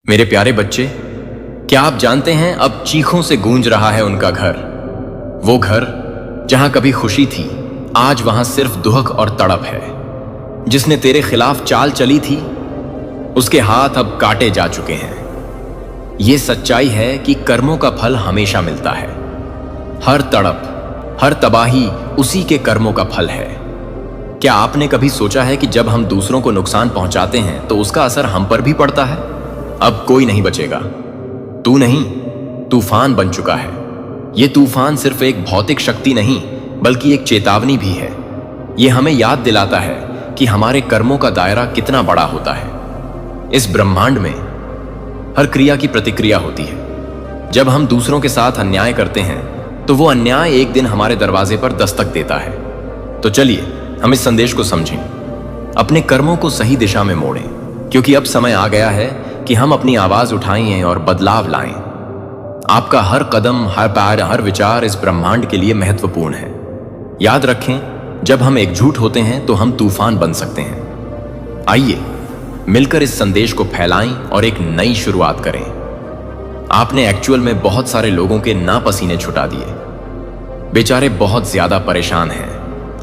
मेरे प्यारे बच्चे, क्या आप जानते हैं अब चीखों से गूंज रहा है उनका घर। वो घर जहां कभी खुशी थी, आज वहां सिर्फ दुहक और तड़प है। जिसने तेरे खिलाफ चाल चली थी, उसके हाथ अब काटे जा चुके हैं। ये सच्चाई है कि कर्मों का फल हमेशा मिलता है। हर तड़प, हर तबाही उसी के कर्मों का फल है। क्या आपने कभी सोचा है कि जब हम दूसरों को नुकसान पहुंचाते हैं तो उसका असर हम पर भी पड़ता है? अब कोई नहीं बचेगा। तू नहीं, तूफान बन चुका है। यह तूफान सिर्फ एक भौतिक शक्ति नहीं, बल्कि एक चेतावनी भी है। यह हमें याद दिलाता है कि हमारे कर्मों का दायरा कितना बड़ा होता है। इस ब्रह्मांड में हर क्रिया की प्रतिक्रिया होती है। जब हम दूसरों के साथ अन्याय करते हैं तो वो अन्याय एक दिन हमारे दरवाजे पर दस्तक देता है। तो चलिए हम इस संदेश को समझें, अपने कर्मों को सही दिशा में मोड़ें, क्योंकि अब समय आ गया है कि हम अपनी आवाज उठाएं और बदलाव लाएं। आपका हर कदम, हर पैर, हर विचार इस ब्रह्मांड के लिए महत्वपूर्ण है। याद रखें, जब हम एकजुट होते हैं तो हम तूफान बन सकते हैं। आइए मिलकर इस संदेश को फैलाएं और एक नई शुरुआत करें। आपने एक्चुअल में बहुत सारे लोगों के पसीने छुटा दिए। बेचारे बहुत ज्यादा परेशान हैं।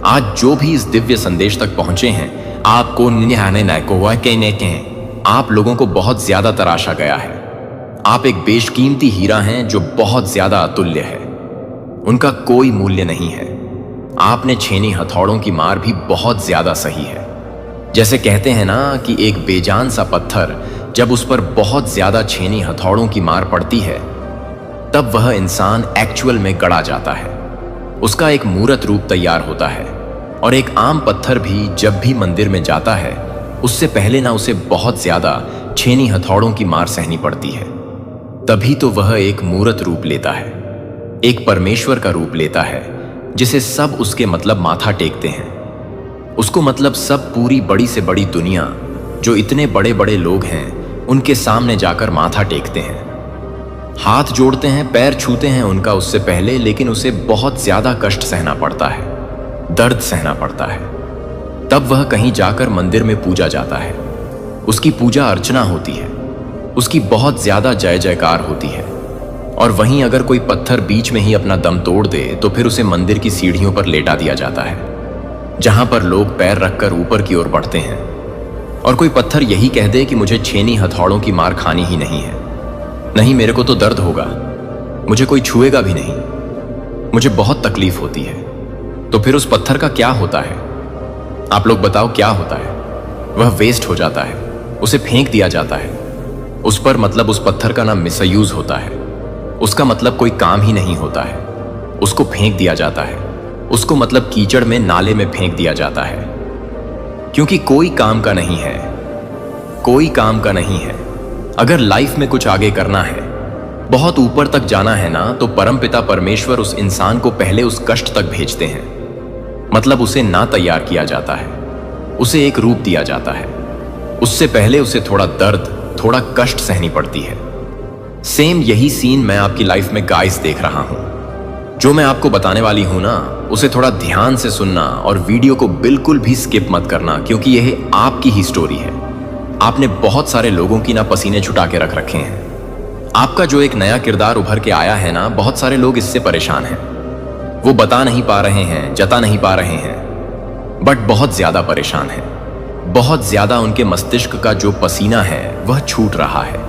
आज जो भी इस दिव्य संदेश तक पहुंचे हैं, आपको आप लोगों को बहुत ज्यादा तराशा गया है। आप एक बेशकीमती हीरा हैं जो बहुत ज्यादा अतुल्य है। उनका कोई मूल्य नहीं है। आपने छेनी हथौड़ों की मार भी बहुत ज्यादा सही है। जैसे कहते हैं ना कि एक बेजान सा पत्थर जब उस पर बहुत ज्यादा छेनी हथौड़ों की मार पड़ती है, तब वह इंसान एक्चुअल में गड़ा जाता है। उसका एक मूर्त रूप तैयार होता है। और एक आम पत्थर भी जब भी मंदिर में जाता है, उससे पहले ना उसे बहुत ज्यादा छेनी हथौड़ों की मार सहनी पड़ती है। तभी तो वह एक मूर्त रूप लेता है, एक परमेश्वर का रूप लेता है, जिसे सब उसके मतलब माथा टेकते हैं। उसको मतलब सब पूरी बड़ी से बड़ी दुनिया, जो इतने बड़े बड़े लोग हैं, उनके सामने जाकर माथा टेकते हैं, हाथ जोड़ते हैं, पैर छूते हैं उनका उससे पहले। लेकिन उसे बहुत ज्यादा कष्ट सहना पड़ता है, दर्द सहना पड़ता है। तब वह कहीं जाकर मंदिर में पूजा जाता है। उसकी पूजा अर्चना होती है, उसकी बहुत ज्यादा जय जयकार होती है। और वहीं अगर कोई पत्थर बीच में ही अपना दम तोड़ दे तो फिर उसे मंदिर की सीढ़ियों पर लेटा दिया जाता है, जहां पर लोग पैर रखकर ऊपर की ओर बढ़ते हैं। और कोई पत्थर यही कह दे कि मुझे छेनी हथौड़ों की मार खानी ही नहीं है, नहीं मेरे को तो दर्द होगा, मुझे कोई छुएगा भी नहीं, मुझे बहुत तकलीफ होती है। तो फिर उस पत्थर का क्या होता है? आप लोग बताओ क्या होता है? वह वेस्ट हो जाता है, उसे फेंक दिया जाता है। उस पर मतलब उस पत्थर का मिसयूज होता है। उसका मतलब कोई काम ही नहीं होता है, उसको फेंक दिया जाता है। उसको मतलब कीचड़ में, नाले में फेंक दिया जाता है, क्योंकि कोई काम का नहीं है, कोई काम का नहीं है। अगर लाइफ में कुछ आगे करना है, बहुत ऊपर तक जाना है ना, तो परमपिता परमेश्वर उस इंसान को पहले उस कष्ट तक भेजते हैं। मतलब उसे ना तैयार किया जाता है, उसे एक रूप दिया जाता है। उससे पहले उसे थोड़ा दर्द, थोड़ा कष्ट सहनी पड़ती है। सेम यही सीन मैं आपकी लाइफ में गाइस देख रहा हूं। जो मैं आपको बताने वाली हूं ना, उसे थोड़ा ध्यान से सुनना और वीडियो को बिल्कुल भी स्किप मत करना, क्योंकि यह आपकी ही स्टोरी है। आपने बहुत सारे लोगों की पसीने छुटा के रख रखे हैं। आपका जो एक नया किरदार उभर के आया है ना, बहुत सारे लोग इससे परेशान हैं। वो बता नहीं पा रहे हैं, जता नहीं पा रहे हैं, बट बहुत ज्यादा परेशान हैं। बहुत ज्यादा उनके मस्तिष्क का जो पसीना है वह छूट रहा है।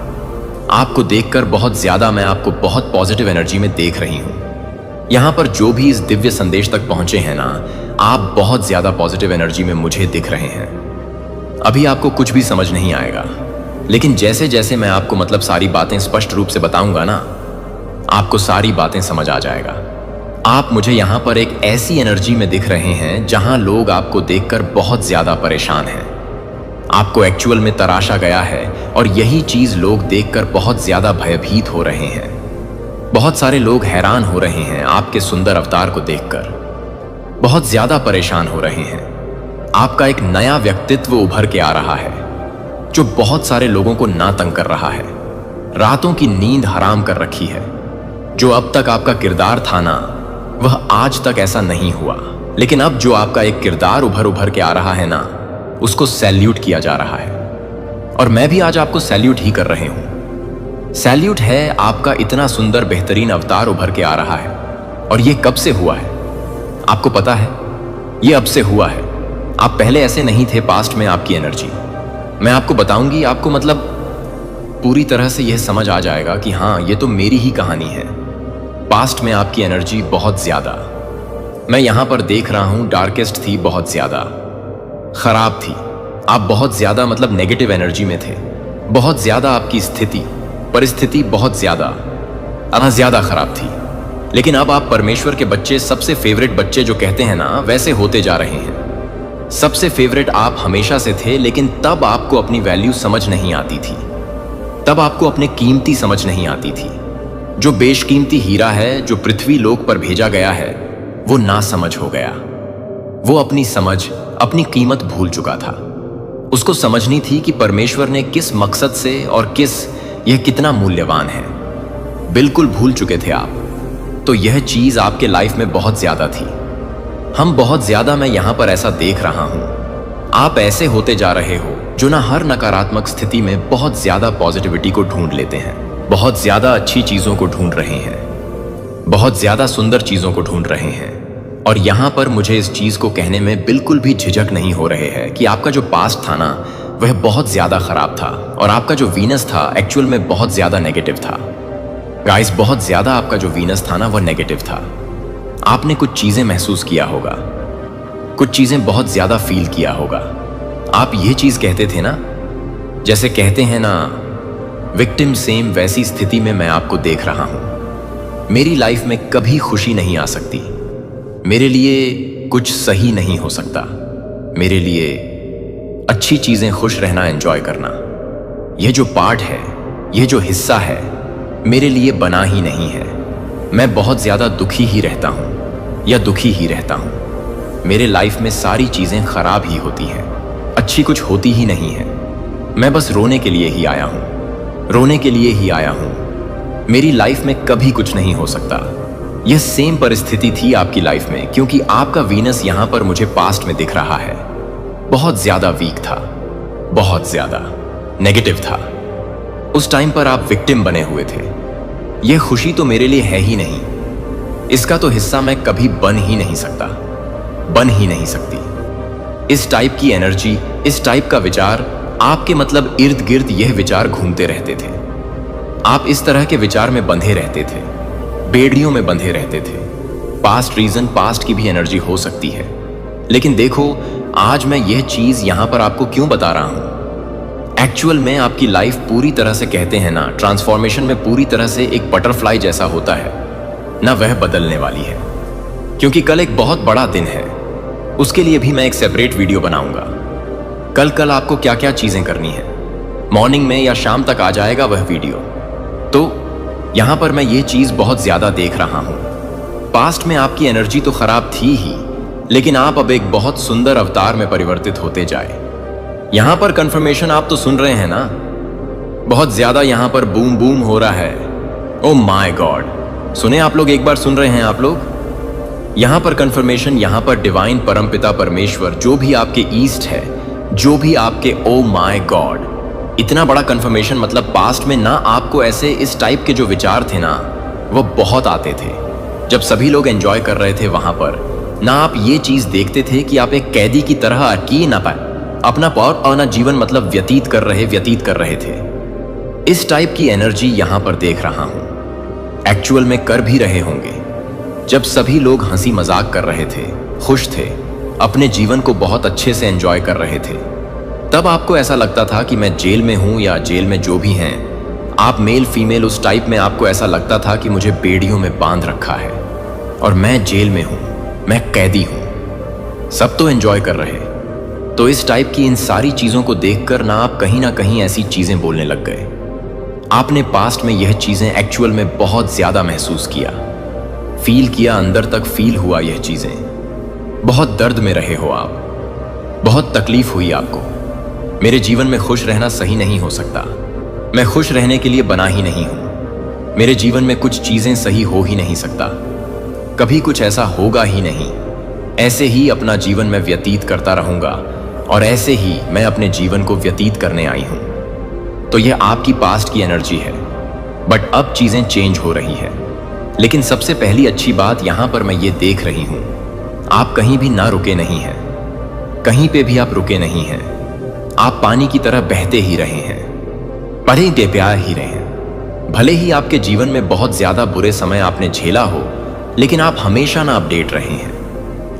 आपको देखकर बहुत ज्यादा मैं आपको बहुत पॉजिटिव एनर्जी में देख रही हूं। यहां पर जो भी इस दिव्य संदेश तक पहुंचे हैं ना, आप बहुत ज्यादा पॉजिटिव एनर्जी में मुझे दिख रहे हैं। अभी आपको कुछ भी समझ नहीं आएगा, लेकिन जैसे जैसे मैं आपको मतलब सारी बातें स्पष्ट रूप से बताऊंगा ना, आपको सारी बातें समझ आ जाएगा। आप मुझे यहां पर एक ऐसी एनर्जी में दिख रहे हैं जहां लोग आपको देखकर बहुत ज्यादा परेशान हैं। आपको एक्चुअल में तराशा गया है और यही चीज लोग देखकर बहुत ज्यादा भयभीत हो रहे हैं। बहुत सारे लोग हैरान हो रहे हैं आपके सुंदर अवतार को देखकर, बहुत ज्यादा परेशान हो रहे हैं। आपका एक नया व्यक्तित्व उभर के आ रहा है, जो बहुत सारे लोगों को ना तंग कर रहा है, रातों की नींद हराम कर रखी है। जो अब तक आपका किरदार था ना, वह आज तक ऐसा नहीं हुआ, लेकिन अब जो आपका एक किरदार उभर के आ रहा है ना, उसको सैल्यूट किया जा रहा है। और मैं भी आज आपको सैल्यूट ही कर रहे हूं। सैल्यूट है, आपका इतना सुंदर बेहतरीन अवतार उभर के आ रहा है। और ये कब से हुआ है आपको पता है? ये अब से हुआ है। आप पहले ऐसे नहीं थे। पास्ट में आपकी एनर्जी मैं आपको बताऊंगी, आपको मतलब पूरी तरह से यह समझ आ जाएगा कि हाँ, ये तो मेरी ही कहानी है। पास्ट में आपकी एनर्जी बहुत ज्यादा, मैं यहां पर देख रहा हूं, डार्केस्ट थी, बहुत ज्यादा खराब थी। आप बहुत ज्यादा मतलब नेगेटिव एनर्जी में थे। बहुत ज्यादा आपकी स्थिति परिस्थिति बहुत ज्यादा खराब थी। लेकिन अब आप परमेश्वर के बच्चे, सबसे फेवरेट बच्चे जो कहते हैं ना, वैसे होते जा रहे हैं। सबसे फेवरेट आप हमेशा से थे, लेकिन तब आपको अपनी वैल्यू समझ नहीं आती थी। तब आपको अपने कीमती समझ नहीं आती थी। जो बेशकीमती हीरा है जो पृथ्वी लोक पर भेजा गया है, वो ना समझ हो गया। वो अपनी समझ, अपनी कीमत भूल चुका था। उसको समझनी थी कि परमेश्वर ने किस मकसद से और यह कितना मूल्यवान है। बिल्कुल भूल चुके थे आप। तो यह चीज आपके लाइफ में बहुत ज्यादा थी। हम बहुत ज्यादा, मैं यहां पर ऐसा देख रहा हूं। आप ऐसे होते जा रहे हो जो ना हर नकारात्मक स्थिति में बहुत ज्यादा पॉजिटिविटी को ढूंढ लेते हैं, बहुत ज्यादा अच्छी चीजों को ढूंढ रहे हैं, बहुत ज्यादा सुंदर चीजों को ढूंढ रहे हैं। और यहां पर मुझे इस चीज को कहने में बिल्कुल भी झिझक नहीं हो रहे हैं कि आपका जो पास्ट था ना, वह बहुत ज्यादा खराब था। और आपका जो वीनस था एक्चुअल में बहुत ज्यादा नेगेटिव था। गाइस, बहुत ज्यादा आपका जो वीनस था ना, वह नेगेटिव था। आपने कुछ चीजें महसूस किया होगा, कुछ चीजें बहुत ज्यादा फील किया होगा। आप ये चीज कहते थे ना, जैसे कहते हैं ना, विक्टिम सेम, वैसी स्थिति में मैं आपको देख रहा हूं। मेरी लाइफ में कभी खुशी नहीं आ सकती। मेरे लिए कुछ सही नहीं हो सकता। मेरे लिए अच्छी चीजें, खुश रहना, एंजॉय करना, यह जो पार्ट है, यह जो हिस्सा है, मेरे लिए बना ही नहीं है। मैं बहुत ज्यादा दुखी ही रहता हूं या दुखी ही रहता हूं। मेरे लाइफ में सारी चीजें खराब ही होती हैं, अच्छी कुछ होती ही नहीं है। मैं बस रोने के लिए ही आया हूं, रोने के लिए ही आया हूं। मेरी लाइफ में कभी कुछ नहीं हो सकता। यह सेम परिस्थिति थी आपकी लाइफ में, क्योंकि आपका वीनस यहां पर मुझे पास्ट में दिख रहा है। बहुत ज्यादा वीक था, बहुत ज्यादा नेगेटिव था। उस टाइम पर आप विक्टिम बने हुए थे। यह खुशी तो मेरे लिए है ही नहीं, इसका तो हिस्सा मैं कभी बन ही नहीं सकता, बन ही नहीं सकती। इस टाइप की एनर्जी, इस टाइप का विचार आपके मतलब इर्द गिर्द यह विचार घूमते रहते थे। आप इस तरह के विचार में बंधे रहते थे, बेड़ियों में बंधे रहते थे। पास्ट रीजन, पास्ट की भी एनर्जी हो सकती है। लेकिन देखो, आज मैं यह चीज यहां पर आपको क्यों बता रहा हूं। एक्चुअल में आपकी लाइफ पूरी तरह से, कहते हैं ना, ट्रांसफॉर्मेशन में पूरी तरह से एक बटरफ्लाई जैसा होता है ना, वह बदलने वाली है। क्योंकि कल एक बहुत बड़ा दिन है। उसके लिए भी मैं एक सेपरेट वीडियो बनाऊंगा। कल आपको क्या क्या चीजें करनी है, मॉर्निंग में या शाम तक आ जाएगा वह वीडियो। तो यहां पर मैं ये चीज बहुत ज्यादा देख रहा हूं। पास्ट में आपकी एनर्जी तो खराब थी ही, लेकिन आप अब एक बहुत सुंदर अवतार में परिवर्तित होते जाए। यहां पर कंफर्मेशन आप तो सुन रहे हैं ना, बहुत ज्यादा यहां पर बूम बूम हो रहा है। ओ माय गॉड, सुने आप लोग, एक बार सुन रहे हैं आप लोग। यहां पर कंफर्मेशन, यहां पर डिवाइन परमपिता परमेश्वर, जो भी आपके ईस्ट है, जो भी आपके, ओ माय गॉड, इतना बड़ा कंफर्मेशन। मतलब पास्ट में ना आपको ऐसे इस टाइप के जो विचार थे ना, वो बहुत आते थे। जब सभी लोग एंजॉय कर रहे थे वहां पर ना, आप ये चीज देखते थे कि आप एक कैदी की तरह अटकी ना पाए, अपना अपना जीवन मतलब व्यतीत कर रहे थे। इस टाइप की एनर्जी यहां पर देख रहा हूं। एक्चुअल में कर भी रहे होंगे। जब सभी लोग हंसी मजाक कर रहे थे, खुश थे, अपने जीवन को बहुत अच्छे से एंजॉय कर रहे थे, तब आपको ऐसा लगता था कि मैं जेल में हूं, या जेल में जो भी हैं आप, मेल फीमेल, उस टाइप में आपको ऐसा लगता था कि मुझे बेड़ियों में बांध रखा है और मैं जेल में हूं, मैं कैदी हूं। सब तो एंजॉय कर रहे। तो इस टाइप की इन सारी चीजों को देखकर ना आप कहीं ना कहीं ऐसी चीजें बोलने लग गए। आपने पास्ट में यह चीजें एक्चुअल में बहुत ज्यादा महसूस किया, फील किया, अंदर तक फील हुआ यह चीजें। बहुत दर्द में रहे हो आप, बहुत तकलीफ हुई आपको। मेरे जीवन में खुश रहना सही नहीं हो सकता, मैं खुश रहने के लिए बना ही नहीं हूं। मेरे जीवन में कुछ चीजें सही हो ही नहीं सकता, कभी कुछ ऐसा होगा ही नहीं। ऐसे ही अपना जीवन मैं व्यतीत करता रहूंगा और ऐसे ही मैं अपने जीवन को व्यतीत करने आई हूं। तो यह आपकी पास्ट की एनर्जी है। बट अब चीजें चेंज हो रही है। लेकिन सबसे पहली अच्छी बात यहां पर मैं ये देख रही हूं, आप कहीं भी ना रुके नहीं हैं, कहीं पे भी आप रुके नहीं हैं। आप पानी की तरह बहते ही रहे हैं, बढ़े ही बेप्यार ही रहे हैं। भले ही आपके जीवन में बहुत ज्यादा बुरे समय आपने झेला हो, लेकिन आप हमेशा ना अपडेट रहे हैं।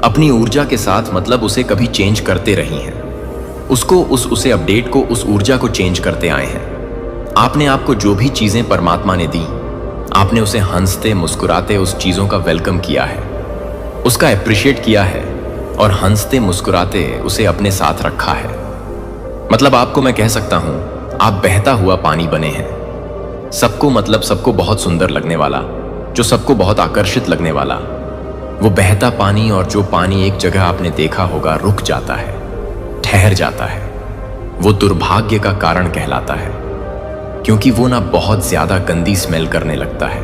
अपनी ऊर्जा के साथ मतलब उसे कभी चेंज करते रही हैं। उसे अपडेट को, उस ऊर्जा को चेंज करते आए हैं। आपने आपको जो भी चीजें परमात्मा ने दी, आपने उसे हंसते मुस्कुराते उस चीजों का वेलकम किया है, उसका अप्रिशिएट किया है और हंसते मुस्कुराते उसे अपने साथ रखा है। मतलब आपको मैं कह सकता हूं, आप बहता हुआ पानी बने हैं। सबको बहुत सुंदर लगने वाला, जो सबको बहुत आकर्षित लगने वाला। वो बहता पानी, और जो पानी एक जगह आपने देखा होगा रुक जाता है, ठहर जाता है, वो दुर्भाग्य का कारण कहलाता है। क्योंकि वो ना बहुत ज्यादा गंदी स्मेल करने लगता है,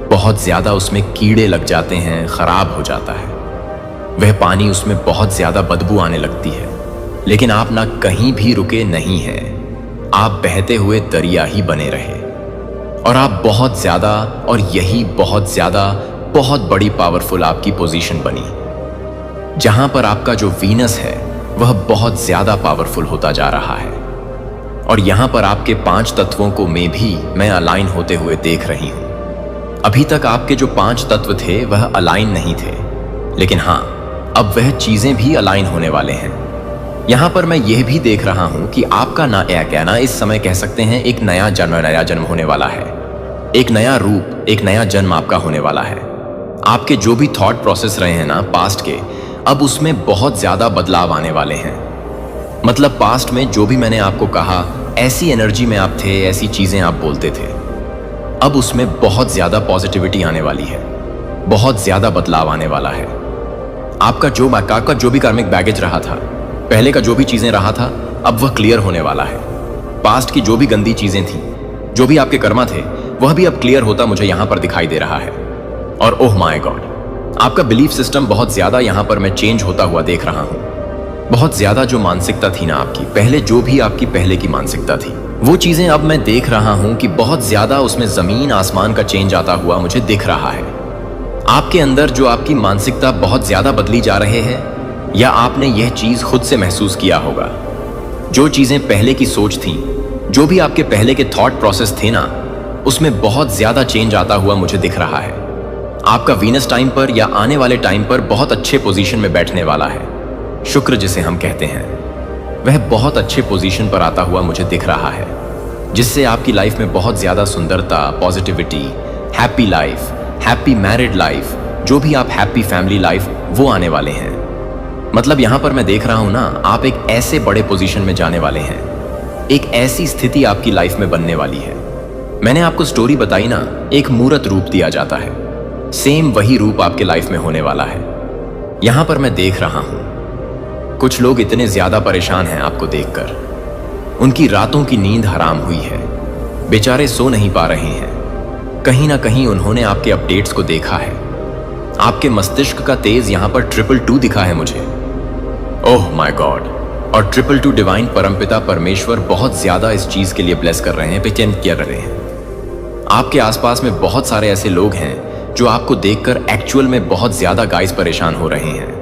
बहुत ज्यादा उसमें कीड़े लग जाते हैं, खराब हो जाता है। वह पानी, उसमें बहुत ज्यादा बदबू आने लगती है। लेकिन आप ना कहीं भी रुके नहीं हैं, आप बहते हुए दरिया ही बने रहे। और आप बहुत ज्यादा, और यही बहुत ज्यादा, बहुत बड़ी पावरफुल आपकी पोजीशन बनी, जहां पर आपका जो वीनस है वह बहुत ज्यादा पावरफुल होता जा रहा है। और यहां पर आपके 5 तत्वों को मैं अलाइन होते हुए देख रही हूं। अभी तक आपके जो 5 तत्व थे वह अलाइन नहीं थे, लेकिन हां, अब वह चीजें भी अलाइन होने वाले हैं। यहां पर मैं यह भी देख रहा हूं कि आपका ना इस समय कह सकते हैं एक नया जन्म होने वाला है। एक नया रूप, एक नया जन्म आपका होने वाला है। आपके जो भी थॉट प्रोसेस रहे हैं ना पास्ट के, अब उसमें बहुत ज्यादा बदलाव आने वाले हैं। मतलब पास्ट में जो भी मैंने आपको कहा, ऐसी एनर्जी में आप थे, ऐसी चीजें आप बोलते थे, अब उसमें बहुत ज्यादा पॉजिटिविटी आने वाली है, बहुत ज्यादा बदलाव आने वाला है। आपका जो भी कार्मिक बैगेज रहा था, पहले का जो भी चीजें रहा था, अब वह क्लियर होने वाला है। पास्ट की जो भी गंदी चीजें थी, जो भी आपके कर्मा थे, वह भी अब क्लियर होता मुझे यहां पर दिखाई दे रहा है। और ओह माय गॉड, आपका बिलीफ सिस्टम बहुत ज्यादा यहां पर मैं चेंज होता हुआ देख रहा हूं। बहुत ज्यादा जो मानसिकता थी ना आपकी, पहले जो भी आपकी पहले की मानसिकता थी, वो चीजें अब मैं देख रहा हूं कि बहुत ज्यादा उसमें जमीन आसमान का चेंज आता हुआ मुझे दिख रहा है। आपके अंदर जो आपकी मानसिकता बहुत ज्यादा बदली जा रहे हैं, या आपने यह चीज खुद से महसूस किया होगा। जो चीजें पहले की सोच थी, जो भी आपके पहले के थॉट प्रोसेस थे ना, उसमें बहुत ज्यादा चेंज आता हुआ मुझे दिख रहा है। आपका वीनस टाइम पर या आने वाले टाइम पर बहुत अच्छे पोजीशन में बैठने वाला है। शुक्र जिसे हम कहते हैं, वह बहुत अच्छे पोजीशन पर आता हुआ मुझे दिख रहा है, जिससे आपकी लाइफ में बहुत ज्यादा सुंदरता, positivity, happy life, happy married life, जो भी आप हैप्पी फैमिली लाइफ, वो आने वाले हैं। मतलब यहां पर मैं देख रहा हूं ना, आप एक ऐसे बड़े पोजीशन में जाने वाले हैं, एक ऐसी स्थिति आपकी लाइफ में बनने वाली है। मैंने आपको स्टोरी बताई ना, एक मूर्त रूप दिया जाता है, सेम वही रूप आपके लाइफ में होने वाला है। यहां पर मैं देख रहा हूं कुछ लोग इतने ज्यादा परेशान हैं आपको देखकर, उनकी रातों की नींद हराम हुई है, बेचारे सो नहीं पा रहे हैं। कहीं ना कहीं उन्होंने आपके अपडेट्स को देखा है। आपके मस्तिष्क का तेज यहां पर 222 दिखा है मुझे। ओह माय गॉड, और 222 डिवाइन परमपिता परमेश्वर बहुत ज्यादा इस चीज के लिए ब्लेस कर रहे हैं, पेटेंट कर रहे हैं। आपके आसपास में बहुत सारे ऐसे लोग हैं जो आपको देखकर एक्चुअल में बहुत ज्यादा गाइस परेशान हो रहे हैं।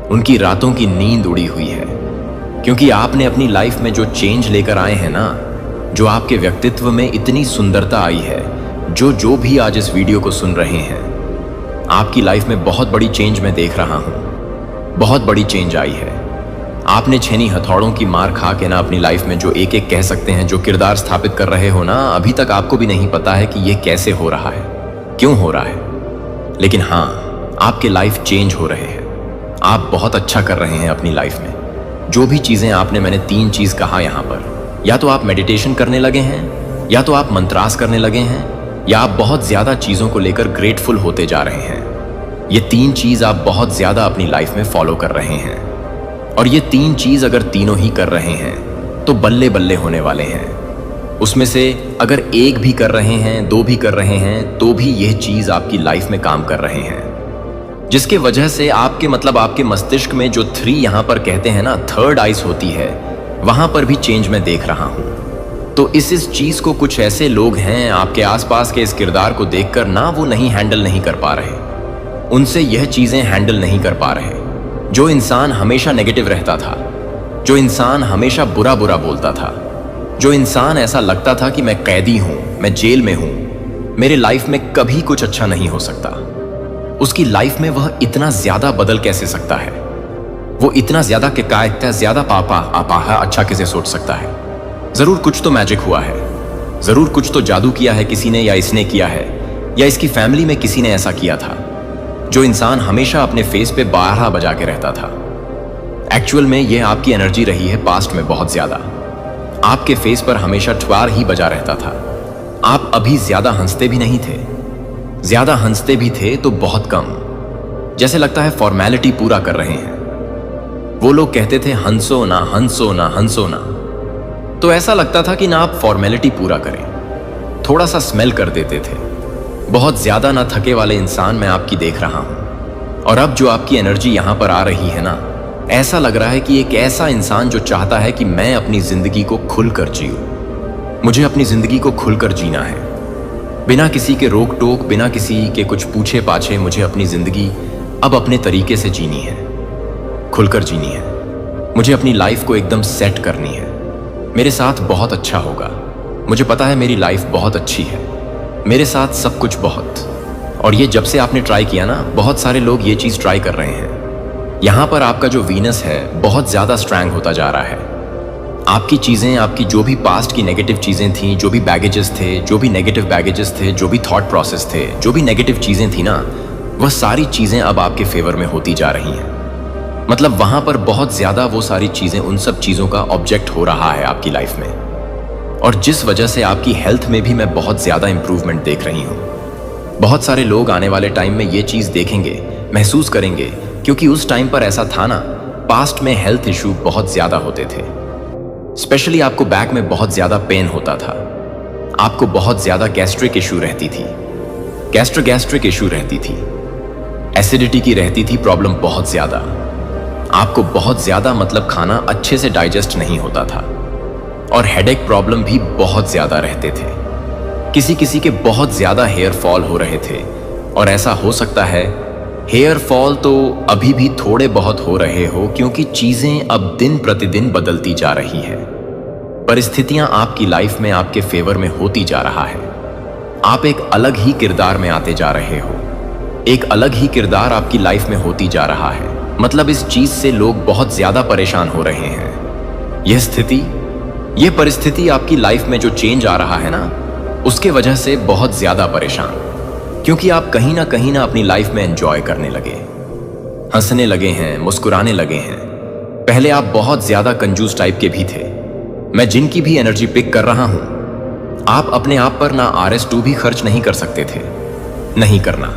उनकी रातों की नींद उड़ी हुई है, क्योंकि आपने अपनी लाइफ में जो चेंज लेकर आए हैं ना, जो आपके व्यक्तित्व में इतनी सुंदरता आई है, जो भी आज इस वीडियो को सुन रहे हैं, आपकी लाइफ में बहुत बड़ी चेंज मैं देख रहा हूं, बहुत बड़ी चेंज आई है। आपने छेनी हथौड़ों की मार खा के ना अपनी लाइफ में जो एक कह सकते हैं जो किरदार स्थापित कर रहे हो ना, अभी तक आपको भी नहीं पता है कि ये कैसे हो रहा है, क्यों हो रहा है। लेकिन हाँ, आपके लाइफ चेंज हो रहे हैं, आप बहुत अच्छा कर रहे हैं अपनी लाइफ में। जो भी चीजें मैंने 3 चीज कहा यहां पर, या तो आप मेडिटेशन करने लगे हैं, या तो आप मंत्रास करने लगे हैं, या आप बहुत ज्यादा चीजों को लेकर ग्रेटफुल होते जा रहे हैं। ये 3 चीज आप बहुत ज्यादा अपनी लाइफ में फॉलो कर रहे हैं, और ये 3 चीज अगर तीनों ही कर रहे हैं तो बल्ले बल्ले होने वाले हैं। उसमें से अगर एक भी कर रहे हैं, 2 भी कर रहे हैं, तो भी यह चीज आपकी लाइफ में काम कर रहे हैं, जिसके वजह से आपके मस्तिष्क में जो 3 यहां पर कहते हैं ना, थर्ड आइज होती है, वहां पर भी चेंज मैं देख रहा हूं। तो इस चीज को कुछ ऐसे लोग हैं आपके आसपास के इस किरदार को देखकर ना वो नहीं हैंडल नहीं कर पा रहे, उनसे यह चीजें हैंडल नहीं कर पा रहे। जो इंसान हमेशा नेगेटिव रहता था, जो इंसान हमेशा बुरा बुरा बोलता था, जो इंसान ऐसा लगता था कि मैं कैदी हूं, मैं जेल में हूं, मेरे लाइफ में कभी कुछ अच्छा नहीं हो सकता, उसकी लाइफ में वह इतना ज्यादा बदल कैसे सकता है? वो इतना ज्यादा के कायकता ज्यादा पापा आपा अच्छा कैसे सोच सकता है? जरूर कुछ तो मैजिक हुआ है, जरूर कुछ तो जादू किया है किसी ने, या इसने किया है, या इसकी फैमिली में किसी ने ऐसा किया था। जो इंसान हमेशा अपने फेस पे 12 बजा के रहता था, एक्चुअल में यह आपकी एनर्जी रही है पास्ट में बहुत ज्यादा। आपके फेस पर हमेशा 12 ही बजा रहता था। आप अभी ज्यादा हंसते भी नहीं थे, ज्यादा हंसते भी थे तो बहुत कम, जैसे लगता है फॉर्मेलिटी पूरा कर रहे हैं। वो लोग कहते थे हंसो ना हंसो ना हंसो ना, तो ऐसा लगता था कि ना आप फॉर्मेलिटी पूरा करें, थोड़ा सा स्मेल कर देते थे। बहुत ज्यादा ना थके वाले इंसान मैं आपकी देख रहा हूं, और अब जो आपकी एनर्जी यहां पर आ रही है ना, ऐसा लग रहा है कि एक ऐसा इंसान जो चाहता है कि मैं अपनी जिंदगी को खुलकर जीऊं। मुझे अपनी जिंदगी को खुलकर जीना है, बिना किसी के रोक टोक, बिना किसी के कुछ पूछे पाछे। मुझे अपनी जिंदगी अब अपने तरीके से जीनी है, खुलकर जीनी है। मुझे अपनी लाइफ को एकदम सेट करनी है। मेरे साथ बहुत अच्छा होगा, मुझे पता है मेरी लाइफ बहुत अच्छी है, मेरे साथ सब कुछ बहुत। और ये जब से आपने ट्राई किया ना, बहुत सारे लोग ये चीज ट्राई कर रहे हैं। यहां पर आपका जो वीनस है बहुत ज्यादा स्ट्रैंग होता जा रहा है। आपकी चीजें, आपकी जो भी पास्ट की नेगेटिव चीजें थी, जो भी बैगेजेस थे, जो भी नेगेटिव बैगेजेस थे, जो भी थॉट प्रोसेस थे, जो भी नेगेटिव चीजें थी ना, वह सारी चीजें अब आपके फेवर में होती जा रही हैं। मतलब वहां पर बहुत ज्यादा वो सारी चीजें, उन सब चीजों का ऑब्जेक्ट हो रहा है आपकी लाइफ में। और जिस वजह से आपकी हेल्थ में भी मैं बहुत ज्यादा इंप्रूवमेंट देख रही हूं। बहुत सारे लोग आने वाले टाइम में ये चीज देखेंगे, महसूस करेंगे, क्योंकि उस टाइम पर ऐसा था ना, पास्ट में हेल्थ इशू बहुत ज्यादा होते थे। स्पेशली आपको बैक में बहुत ज्यादा पेन होता था, आपको बहुत ज्यादा गैस्ट्रिक इशू रहती थी, गैस्ट्रिक इशू रहती थी, एसिडिटी की रहती थी प्रॉब्लम बहुत ज्यादा। आपको बहुत ज्यादा मतलब खाना अच्छे से डाइजेस्ट नहीं होता था, और हेडेक प्रॉब्लम भी बहुत ज्यादा रहते थे। किसी किसी के बहुत ज्यादा हेयर फॉल हो रहे थे, और ऐसा हो सकता है हेयर फॉल तो अभी भी थोड़े बहुत हो रहे हो, क्योंकि चीजें अब दिन प्रतिदिन बदलती जा रही है। परिस्थितियां आपकी लाइफ में आपके फेवर में होती जा रहा है। आप एक अलग ही किरदार में आते जा रहे हो, एक अलग ही किरदार आपकी लाइफ में होती जा रहा है। मतलब इस चीज से लोग बहुत ज्यादा परेशान हो रहे हैं। यह स्थिति, यह परिस्थिति आपकी लाइफ में जो चेंज आ रहा है ना, उसके वजह से बहुत ज्यादा परेशान, क्योंकि आप कहीं ना अपनी लाइफ में एंजॉय करने लगे, हंसने लगे हैं, मुस्कुराने लगे हैं। पहले आप बहुत ज्यादा कंजूस टाइप के भी थे। मैं जिनकी भी एनर्जी पिक कर रहा हूं, आप अपने आप पर ना RS2 भी खर्च नहीं कर सकते थे। नहीं करना,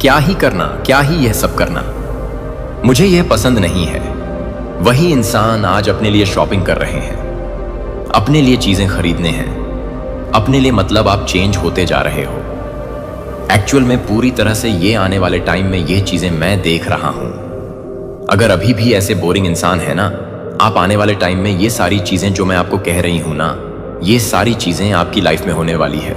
क्या ही करना, क्या ही यह सब करना, मुझे यह पसंद नहीं है। वही इंसान आज अपने लिए शॉपिंग कर रहे हैं, अपने लिए चीजें खरीदने हैं, अपने लिए मतलब आप चेंज होते जा रहे हो। एक्चुअल में पूरी तरह से ये आने वाले टाइम में ये चीजें मैं देख रहा हूं। अगर अभी भी ऐसे बोरिंग इंसान है ना, आप आने वाले टाइम में ये सारी चीजें जो मैं आपको कह रही हूं ना, ये सारी चीजें आपकी लाइफ में होने वाली है।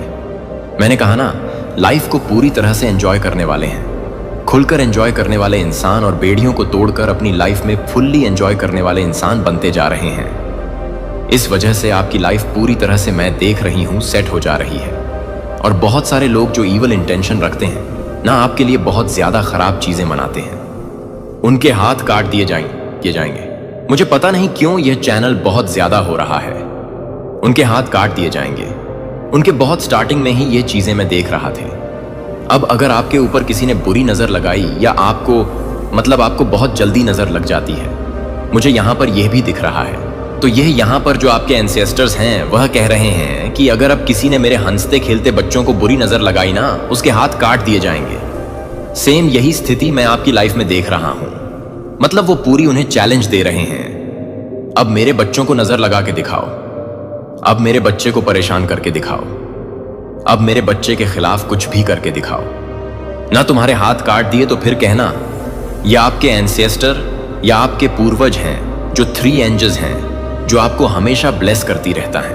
मैंने कहा ना, लाइफ को पूरी तरह से एंजॉय करने वाले हैं, खुलकर एंजॉय करने वाले इंसान और बेड़ियों को तोड़कर अपनी लाइफ में फुल्ली एंजॉय करने वाले इंसान बनते जा रहे हैं। इस वजह से आपकी लाइफ पूरी तरह से मैं देख रही हूं सेट हो जा रही है। और बहुत सारे लोग जो ईवल इंटेंशन रखते हैं ना, आपके लिए बहुत ज्यादा खराब चीजें मनाते हैं, उनके हाथ काट दिए जाएंगे। मुझे पता नहीं क्यों यह चैनल बहुत ज्यादा हो रहा है। उनके हाथ काट दिए जाएंगे। उनके बहुत स्टार्टिंग में ही ये चीजें मैं देख रहा थे। अब अगर आपके ऊपर किसी ने बुरी नजर लगाई, या आपको बहुत जल्दी नजर लग जाती है, मुझे यहां पर यह भी दिख रहा है। तो यह यहां पर जो आपके एंसेस्टर्स हैं वह कह रहे हैं कि अगर अब किसी ने मेरे हंसते खेलते बच्चों को बुरी नजर लगाई ना, उसके हाथ काट दिए जाएंगे। सेम यही स्थिति मैं आपकी लाइफ में देख रहा हूं। मतलब वो पूरी उन्हें चैलेंज दे रहे हैं, अब मेरे बच्चों को नजर लगा के दिखाओ, अब मेरे बच्चे को परेशान करके दिखाओ, अब मेरे बच्चे के खिलाफ कुछ भी करके दिखाओ ना। तुम्हारे हाथ काट दिए तो फिर कहना ये आपके एंसेस्टर या आपके पूर्वज हैं, जो 3 एंजल्स हैं, जो आपको हमेशा ब्लेस करती रहता है।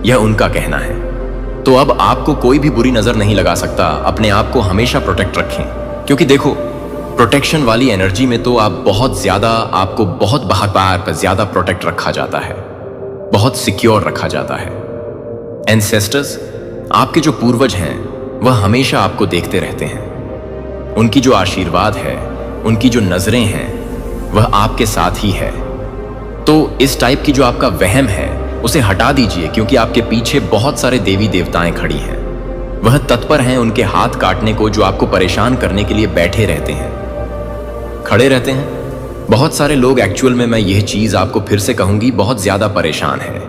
यह उनका कहना है। तो अब आपको कोई भी बुरी नजर नहीं लगा सकता। अपने आप को हमेशा प्रोटेक्ट रखें, क्योंकि देखो, प्रोटेक्शन वाली एनर्जी में तो आपको बहुत बार ज्यादा प्रोटेक्ट रखा जाता है, बहुत सिक्योर रखा जाता है। एंसेस्टर्स, आपके जो पूर्वज हैं, वह हमेशा आपको देखते रहते हैं। उनकी जो आशीर्वाद है, उनकी जो नजरें हैं, वह आपके साथ ही है। तो इस टाइप की जो आपका वहम है, उसे हटा दीजिए, क्योंकि आपके पीछे बहुत सारे देवी देवताएं खड़ी हैं। वह तत्पर हैं उनके हाथ काटने को, जो आपको परेशान करने के लिए बैठे रहते हैं, खड़े रहते हैं। बहुत सारे लोग एक्चुअल में, मैं यह चीज आपको फिर से कहूंगी, बहुत ज्यादा परेशान है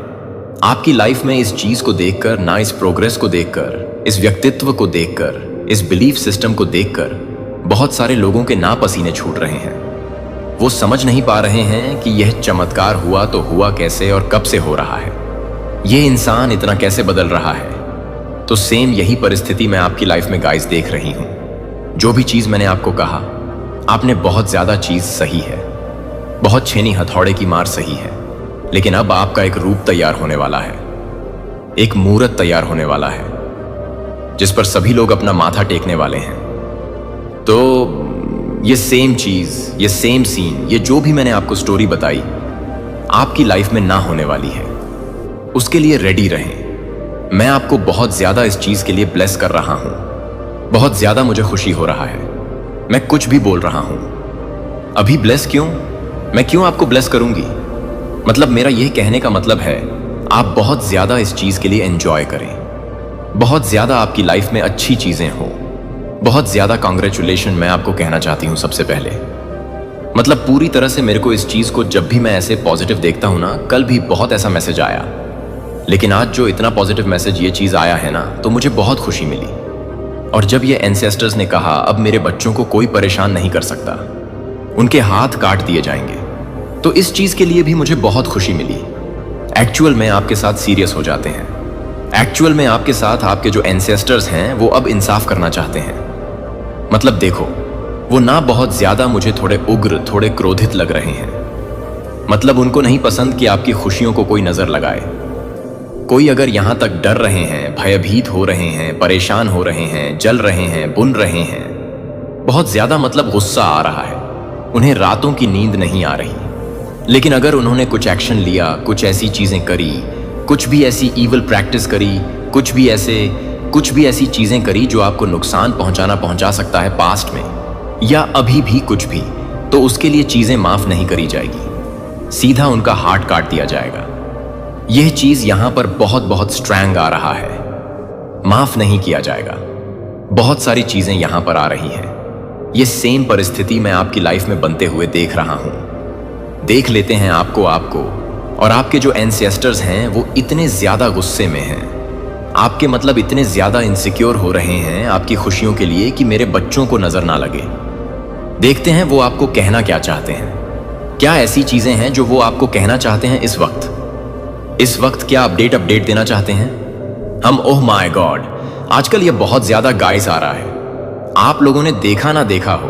आपकी लाइफ में। इस चीज को देखकर, ना इस प्रोग्रेस को देखकर, इस व्यक्तित्व को देखकर, इस बिलीफ सिस्टम को देखकर बहुत सारे लोगों के ना पसीने छूट रहे हैं। वो समझ नहीं पा रहे हैं कि यह चमत्कार हुआ तो हुआ कैसे और कब से हो रहा है, ये इंसान इतना कैसे बदल रहा है। तो सेम यही परिस्थिति मैं आपकी लाइफ में गाइस देख रही हूं। जो भी चीज मैंने आपको कहा, आपने बहुत ज्यादा चीज सही है, बहुत छेनी हथौड़े की मार सही है, लेकिन अब आपका एक रूप तैयार होने वाला है, एक मूर्त तैयार होने वाला है, जिस पर सभी लोग अपना माथा टेकने वाले हैं। तो ये सेम चीज, ये सेम सीन, ये जो भी मैंने आपको स्टोरी बताई, आपकी लाइफ में ना होने वाली है। उसके लिए रेडी रहें। मैं आपको बहुत ज्यादा इस चीज के लिए ब्लेस कर रहा हूं। बहुत ज्यादा मुझे खुशी हो रहा है। मैं कुछ भी बोल रहा हूं अभी। ब्लेस क्यों? मैं क्यों आपको ब्लेस करूंगी? मतलब मेरा यह कहने का मतलब है, आप बहुत ज्यादा इस चीज के लिए एंजॉय करें, बहुत ज्यादा आपकी लाइफ में अच्छी चीजें हो। बहुत ज्यादा कांग्रेचुलेशन मैं आपको कहना चाहती हूं सबसे पहले। मतलब पूरी तरह से मेरे को इस चीज को, जब भी मैं ऐसे पॉजिटिव देखता हूं ना, कल भी बहुत ऐसा मैसेज आया, लेकिन आज जो इतना पॉजिटिव मैसेज ये चीज आया है ना, तो मुझे बहुत खुशी मिली। और जब ये एंसेस्टर्स ने कहा अब मेरे बच्चों को कोई परेशान नहीं कर सकता, उनके हाथ काट दिए जाएंगे, तो इस चीज के लिए भी मुझे बहुत खुशी मिली। एक्चुअल में आपके साथ सीरियस हो जाते हैं। एक्चुअल में आपके साथ आपके जो एंसेस्टर्स हैं, वो अब इंसाफ करना चाहते हैं। मतलब देखो, वो ना बहुत ज्यादा मुझे थोड़े उग्र, थोड़े क्रोधित लग रहे हैं। मतलब उनको नहीं पसंद कि आपकी खुशियों को कोई नजर लगाए। कोई अगर यहां तक डर रहे हैं, भयभीत हो रहे हैं, परेशान हो रहे हैं, जल रहे हैं, बुन रहे हैं, बहुत ज्यादा मतलब गुस्सा आ रहा है, उन्हें रातों की नींद नहीं आ रही, लेकिन अगर उन्होंने कुछ एक्शन लिया, कुछ ऐसी चीजें करी, कुछ भी ऐसी ईवल प्रैक्टिस करी, कुछ भी ऐसी चीजें करी जो आपको नुकसान पहुंचा सकता है पास्ट में या अभी भी कुछ भी, तो उसके लिए चीजें माफ नहीं करी जाएगी, सीधा उनका हार्ट काट दिया जाएगा। यह चीज यहां पर बहुत स्ट्रैंग आ रहा है, माफ नहीं किया जाएगा। बहुत सारी चीजें यहां पर आ रही हैं। यह सेम परिस्थिति मैं आपकी लाइफ में बनते हुए देख रहा हूं। देख लेते हैं आपको और आपके जो एंसेस्टर्स हैं, वो इतने ज्यादा गुस्से में हैं, आपके मतलब इतने ज्यादा इनसिक्योर हो रहे हैं आपकी खुशियों के लिए कि मेरे बच्चों को नजर ना लगे। देखते हैं वो आपको कहना क्या चाहते हैं। क्या ऐसी चीजें हैं जो वो आपको कहना चाहते हैं इस वक्त क्या अपडेट देना चाहते हैं? हम, ओह माय गॉड, आजकल ये बहुत ज्यादा गाइस आ रहा है। आप लोगों ने देखा ना देखा हो,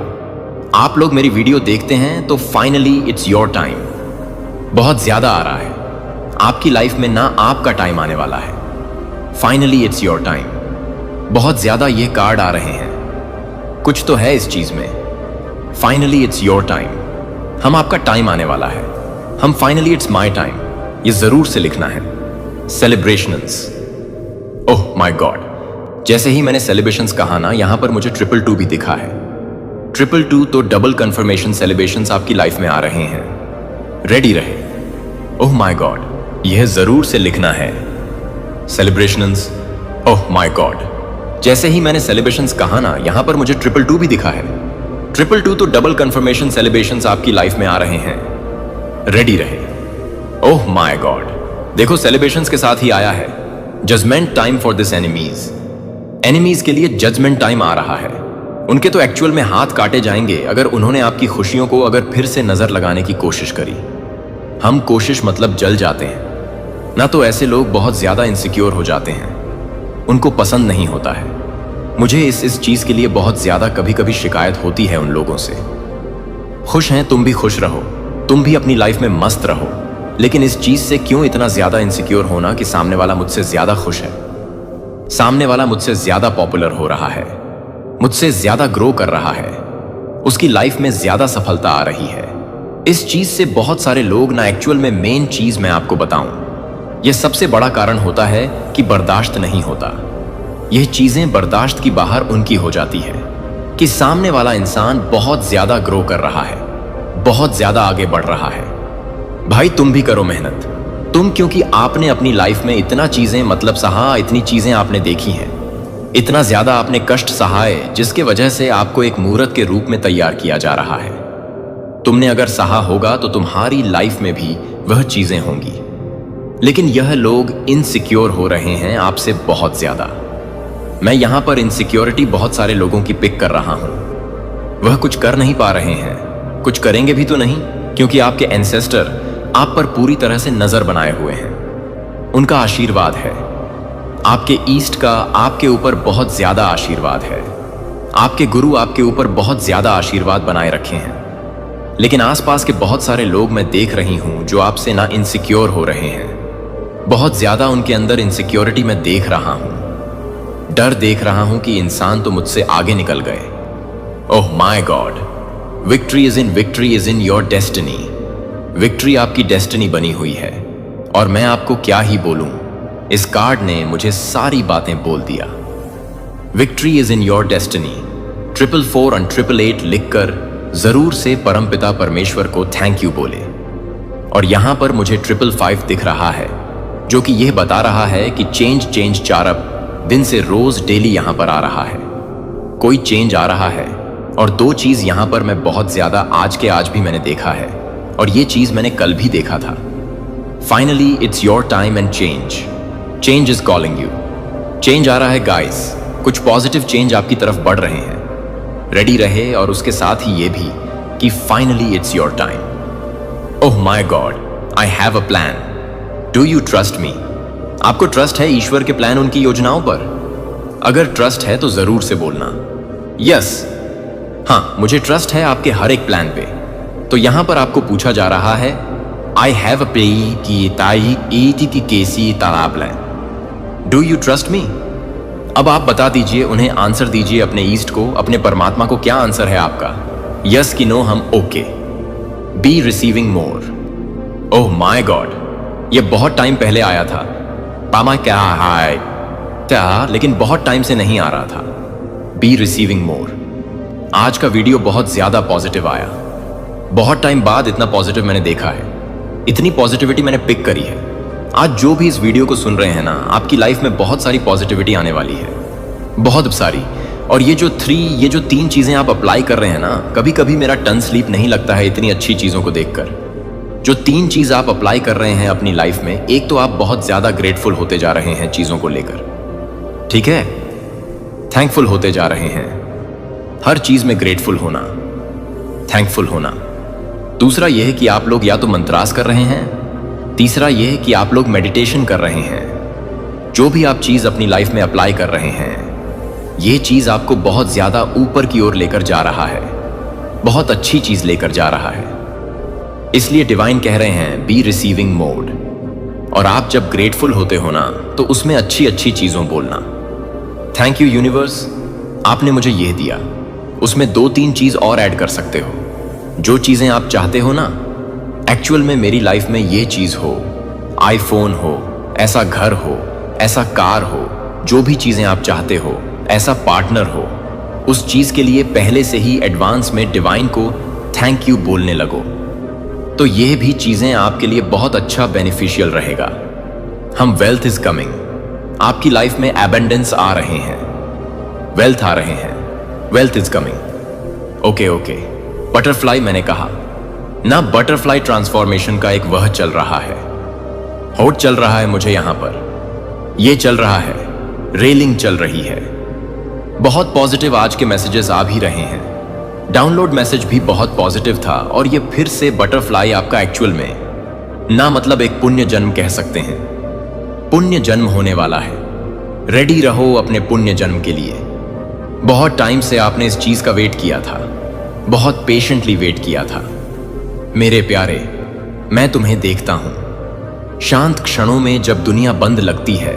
आप लोग मेरी वीडियो देखते हैं तो फाइनली इट्स योर टाइम। बहुत ज्यादा आ रहा है आपकी लाइफ में ना, आपका टाइम आने वाला है। Finally it's your time. बहुत ज्यादा ये कार्ड आ रहे हैं, कुछ तो है इस चीज में। Finally it's your time. हम, आपका टाइम आने वाला है। हम, फाइनली इट्स माई टाइम। ये जरूर से लिखना है। सेलिब्रेशंस, ओह माय गॉड, जैसे ही मैंने सेलिब्रेशंस कहा ना, यहां पर मुझे 222 भी दिखा है। 222 तो डबल कंफर्मेशन सेलिब्रेशंस आपकी लाइफ में आ रहे हैं। रेडी रहे। ओह माय गॉड, यह जरूर से लिखना है। सेलिब्रेशंस, ओह माय गॉड, जैसे ही मैंने सेलिब्रेशंस कहा ना, यहां पर मुझे 222 भी दिखा है। 222 तो डबल कंफर्मेशन सेलिब्रेशंस आपकी लाइफ में आ रहे हैं। रेडी रहे। ओह माय गॉड, देखो सेलिब्रेशंस के साथ ही आया है judgement time for this enemies के लिए जजमेंट टाइम आ रहा है। उनके तो एक्चुअल में हाथ काटे जाएंगे अगर उन्होंने आपकी खुशियों को अगर फिर से नजर लगाने की कोशिश करी। हम कोशिश मतलब जल जाते हैं ना, तो ऐसे लोग बहुत ज्यादा इनसिक्योर हो जाते हैं, उनको पसंद नहीं होता है। मुझे इस चीज के लिए बहुत ज्यादा कभी कभी शिकायत होती है उन लोगों से। खुश हैं तुम भी खुश रहो, तुम भी अपनी लाइफ में मस्त रहो, लेकिन इस चीज से क्यों इतना ज्यादा इनसिक्योर होना कि सामने वाला मुझसे ज्यादा खुश है, सामने वाला मुझसे ज्यादा पॉपुलर हो रहा है, मुझसे ज्यादा ग्रो कर रहा है, उसकी लाइफ में ज्यादा सफलता आ रही है। इस चीज से बहुत सारे लोग ना एक्चुअल में मेन चीज मैं आपको बताऊं, यह सबसे बड़ा कारण होता है कि बर्दाश्त नहीं होता। यह चीजें बर्दाश्त की बाहर उनकी हो जाती है कि सामने वाला इंसान बहुत ज्यादा ग्रो कर रहा है, बहुत ज्यादा आगे बढ़ रहा है। भाई तुम भी करो मेहनत, तुम, क्योंकि आपने अपनी लाइफ में इतना चीजें मतलब सहा, इतनी चीजें आपने देखी हैं, इतना ज्यादा आपने कष्ट सहाए, जिसके वजह से आपको एक मूर्त के रूप में तैयार किया जा रहा है। तुमने अगर सहा होगा तो तुम्हारी लाइफ में भी वह चीजें होंगी। लेकिन यह लोग इनसिक्योर हो रहे हैं आपसे बहुत ज्यादा। मैं यहां पर इनसिक्योरिटी बहुत सारे लोगों की पिक कर रहा हूं। वह कुछ कर नहीं पा रहे हैं, कुछ करेंगे भी तो नहीं, क्योंकि आपके एंसेस्टर आप पर पूरी तरह से नजर बनाए हुए हैं। उनका आशीर्वाद है, आपके ईस्ट का आपके ऊपर बहुत ज्यादा आशीर्वाद है। आपके गुरु आपके ऊपर बहुत ज्यादा आशीर्वाद बनाए रखे हैं। लेकिन आसपास के बहुत सारे लोग मैं देख रही हूं जो आपसे ना इनसिक्योर हो रहे हैं। बहुत ज्यादा उनके अंदर इनसिक्योरिटी मैं देख रहा हूं, डर देख रहा हूं कि इंसान तो मुझसे आगे निकल गए। ओह my God, victory is in your destiny. Victory आपकी डेस्टिनी बनी हुई है। और मैं आपको क्या ही बोलूं, इस कार्ड ने मुझे सारी बातें बोल दिया। Victory is in your destiny. 444 और 888 लिखकर जरूर से परमपिता परमेश्वर को थैंक यू बोले। और यहां पर मुझे 555 दिख रहा है, जो कि यह बता रहा है कि चेंज चारप दिन से रोज डेली यहां पर आ रहा है। कोई चेंज आ रहा है। और दो चीज यहां पर मैं बहुत ज्यादा आज के आज भी मैंने देखा है, और ये चीज मैंने कल भी देखा था। Finally it's your time and change is calling you. Change आ रहा है गाइस, कुछ पॉजिटिव चेंज आपकी तरफ बढ़ रहे हैं। रेडी रहे, और उसके साथ ही ये भी कि finally it's your time. Oh my God, I have a plan, do you trust me. आपको ट्रस्ट है ईश्वर के प्लान, उनकी योजनाओं पर? अगर ट्रस्ट है तो जरूर से बोलना यस। हाँ, मुझे ट्रस्ट है आपके हर एक प्लान पे। तो यहां पर आपको पूछा जा रहा है, आई हैव अ प्लेई की ताई ईटी की केसी तालाब लैन, डू यू ट्रस्ट मी। अब आप बता दीजिए, उन्हें आंसर दीजिए, अपने ईस्ट को, अपने परमात्मा को। क्या आंसर है आपका? यस कि नो? हम okay. Be receiving more. Oh my God, ये बहुत टाइम पहले आया था। पामा क्या हाय क्या, लेकिन बहुत टाइम से नहीं आ रहा था। बी रिसीविंग मोर। आज का वीडियो बहुत ज्यादा पॉजिटिव आया। बहुत टाइम बाद इतना पॉजिटिव मैंने देखा है, इतनी पॉजिटिविटी मैंने पिक करी है। आज जो भी इस वीडियो को सुन रहे हैं ना, आपकी लाइफ में बहुत सारी पॉजिटिविटी आने वाली है, बहुत सारी। और ये जो तीन चीजें आप अप्लाई कर रहे हैं ना, कभी कभी मेरा टन स्लीप नहीं लगता है इतनी अच्छी चीजों को देखकर। जो तीन चीज आप अप्लाई कर रहे हैं अपनी लाइफ में, एक तो आप बहुत ज्यादा ग्रेटफुल होते जा रहे हैं चीजों को लेकर, ठीक है, थैंकफुल होते जा रहे हैं, हर चीज में ग्रेटफुल होना, थैंकफुल होना। दूसरा यह है कि आप लोग या तो मंत्रास कर रहे हैं, तीसरा यह है कि आप लोग मेडिटेशन कर रहे हैं। जो भी आप चीज अपनी लाइफ में अप्लाई कर रहे हैं, यह चीज आपको बहुत ज्यादा ऊपर की ओर लेकर जा रहा है, बहुत अच्छी चीज लेकर जा रहा है। इसलिए डिवाइन कह रहे हैं बी रिसीविंग मोड। और आप जब ग्रेटफुल होते हो ना, तो उसमें अच्छी अच्छी चीजों बोलना। थैंक यू यूनिवर्स, आपने मुझे यह दिया। उसमें 2-3 चीज और ऐड कर सकते हो। जो चीजें आप चाहते हो ना, एक्चुअल में मेरी लाइफ में ये चीज हो, आईफोन हो, ऐसा घर हो, ऐसा कार हो, जो भी चीजें आप चाहते हो, ऐसा पार्टनर हो, उस चीज के लिए पहले से ही एडवांस में डिवाइन को थैंक यू बोलने लगो। तो ये भी चीजें आपके लिए बहुत अच्छा बेनिफिशियल रहेगा। हम वेल्थ इज कमिंग, आपकी लाइफ में एबंडेंस आ रहे हैं, वेल्थ आ रहे हैं, wealth is coming. Okay, butterfly मैंने कहा ना, बटरफ्लाई ट्रांसफॉर्मेशन का एक वह चल रहा है, होट चल रहा है मुझे यहां पर, ये चल रहा है, रेलिंग चल रही है। बहुत पॉजिटिव आज के मैसेजेस आ भी रहे हैं। डाउनलोड मैसेज भी बहुत पॉजिटिव था। और ये फिर से बटरफ्लाई आपका एक्चुअल में ना, मतलब एक पुण्य जन्म कह सकते हैं, पुण्य जन्म होने वाला है। रेडी रहो अपने पुण्य जन्म के लिए। बहुत टाइम से आपने इस चीज का वेट किया था, बहुत पेशेंटली वेट किया था। मेरे प्यारे, मैं तुम्हें देखता हूं, शांत क्षणों में जब दुनिया बंद लगती है,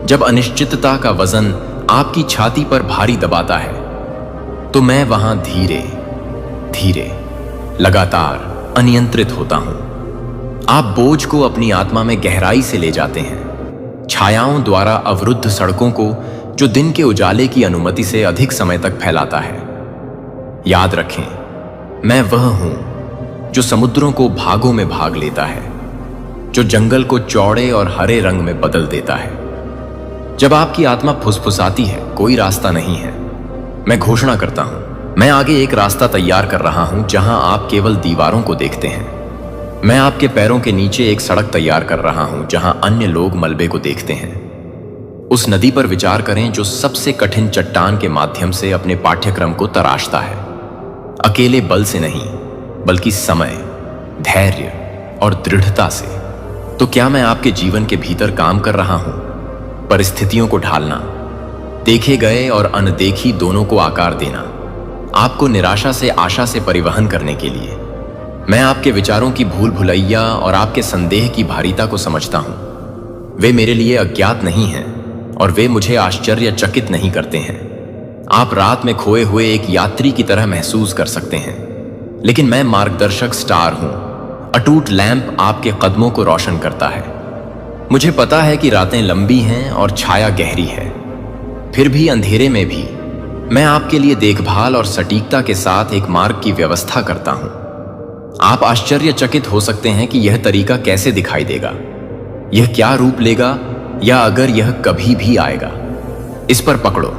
जब अनिश्चितता का वजन आपकी छाती पर भारी दबाता है, तो मैं वहां धीरे धीरे, लगातार अनियंत्रित होता हूं। आप बोझ को अपनी आत्मा में गहराई से ले जाते हैं, छायाओं द्वारा अवरुद्ध सड़कों को जो दिन के उजाले की अनुमति से अधिक समय तक फैलाता है। याद रखें, मैं वह हूं जो समुद्रों को भागों में भाग लेता है, जो जंगल को चौड़े और हरे रंग में बदल देता है। जब आपकी आत्मा फुसफुसाती है, कोई रास्ता नहीं है, मैं घोषणा करता हूं, मैं आगे एक रास्ता तैयार कर रहा हूं जहां आप केवल दीवारों को देखते हैं। मैं आपके पैरों के नीचे एक सड़क तैयार कर रहा हूं जहां अन्य लोग मलबे को देखते हैं। उस नदी पर विचार करें जो सबसे कठिन चट्टान के माध्यम से अपने पाठ्यक्रम को तराशता है, अकेले बल से नहीं बल्कि समय, धैर्य और दृढ़ता से। तो क्या मैं आपके जीवन के भीतर काम कर रहा हूं, परिस्थितियों को ढालना, देखे गए और अनदेखी दोनों को आकार देना, आपको निराशा से आशा से परिवहन करने के लिए। मैं आपके विचारों की भूल भुलैया और आपके संदेह की भारीता को समझता हूं। वे मेरे लिए अज्ञात नहीं हैं और वे मुझे आश्चर्यचकित नहीं करते हैं। आप रात में खोए हुए एक यात्री की तरह महसूस कर सकते हैं, लेकिन मैं मार्गदर्शक स्टार हूं। अटूट लैंप आपके कदमों को रोशन करता है। मुझे पता है कि रातें लंबी हैं और छाया गहरी है, फिर भी अंधेरे में भी मैं आपके लिए देखभाल और सटीकता के साथ एक मार्ग की व्यवस्था करता हूं। आप आश्चर्यचकित हो सकते हैं कि यह तरीका कैसे दिखाई देगा, यह क्या रूप लेगा, या अगर यह कभी भी आएगा। इस पर पकड़ो।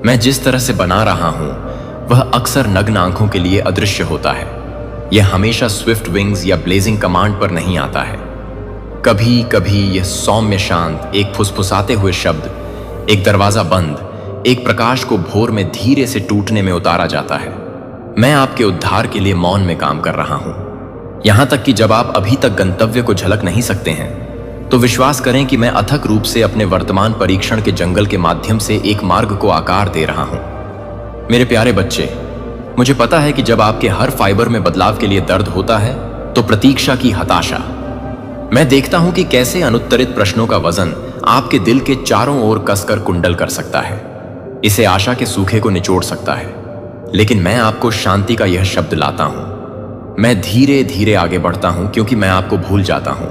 मैं जिस तरह से बना रहा हूं वह अक्सर नग्न आंखों के लिए अदृश्य होता है। यह हमेशा स्विफ्ट विंग्स या ब्लेजिंग कमांड पर नहीं आता है। कभी कभी यह सौम्य शांत, एक फुसफुसाते हुए शब्द, एक दरवाजा बंद, एक प्रकाश को भोर में धीरे से टूटने में उतारा जाता है। मैं आपके उद्धार के लिए मौन में काम कर रहा हूं, यहां तक कि जब आप अभी तक गंतव्य को झलक नहीं सकते हैं, तो विश्वास करें कि मैं अथक रूप से अपने वर्तमान परीक्षण के जंगल के माध्यम से एक मार्ग को आकार दे रहा हूं। मेरे प्यारे बच्चे, मुझे पता है कि जब आपके हर फाइबर में बदलाव के लिए दर्द होता है तो प्रतीक्षा की हताशा। मैं देखता हूं कि कैसे अनुत्तरित प्रश्नों का वजन आपके दिल के चारों ओर कसकर कुंडल कर सकता है, इसे आशा के सूखे को निचोड़ सकता है। लेकिन मैं आपको शांति का यह शब्द लाता हूं। मैं धीरे धीरे आगे बढ़ता हूं क्योंकि मैं आपको भूल जाता हूं,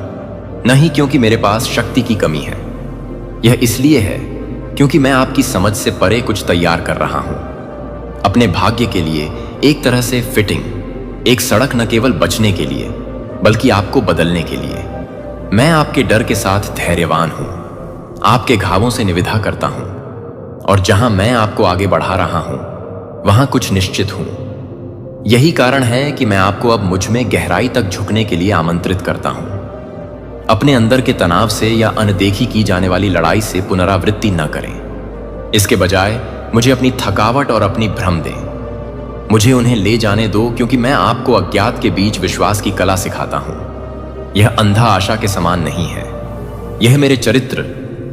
नहीं क्योंकि मेरे पास शक्ति की कमी है। यह इसलिए है क्योंकि मैं आपकी समझ से परे कुछ तैयार कर रहा हूं, अपने भाग्य के लिए एक तरह से फिटिंग, एक सड़क न केवल बचने के लिए बल्कि आपको बदलने के लिए। मैं आपके डर के साथ धैर्यवान हूं, आपके घावों से निविदा करता हूं, और जहां मैं आपको आगे बढ़ा रहा हूं वहां कुछ निश्चित हूं। यही कारण है कि मैं आपको अब मुझ में गहराई तक झुकने के लिए आमंत्रित करता हूं। अपने अंदर के तनाव से या अनदेखी की जाने वाली लड़ाई से पुनरावृत्ति न करें। इसके बजाय मुझे अपनी थकावट और अपनी भ्रम दें। मुझे उन्हें ले जाने दो क्योंकि मैं आपको अज्ञात के बीच विश्वास की कला सिखाता हूं। यह अंधा आशा के समान नहीं है। यह मेरे चरित्र,